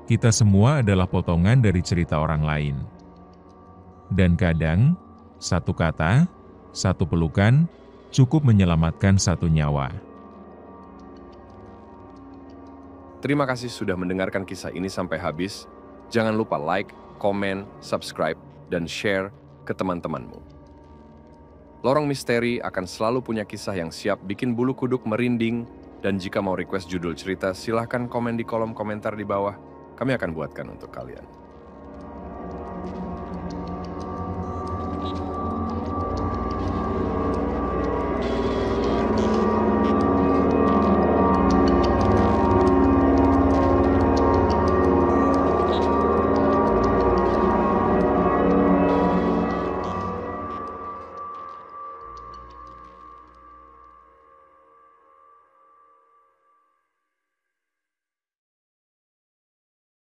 Kita semua adalah potongan dari cerita orang lain. Dan kadang, satu kata, satu pelukan, cukup menyelamatkan satu nyawa. Terima kasih sudah mendengarkan kisah ini sampai habis. Jangan lupa like, komen, subscribe, dan share ke teman-temanmu. Lorong Misteri akan selalu punya kisah yang siap bikin bulu kuduk merinding, dan jika mau request judul cerita, silahkan komen di kolom komentar di bawah. Kami akan buatkan untuk kalian.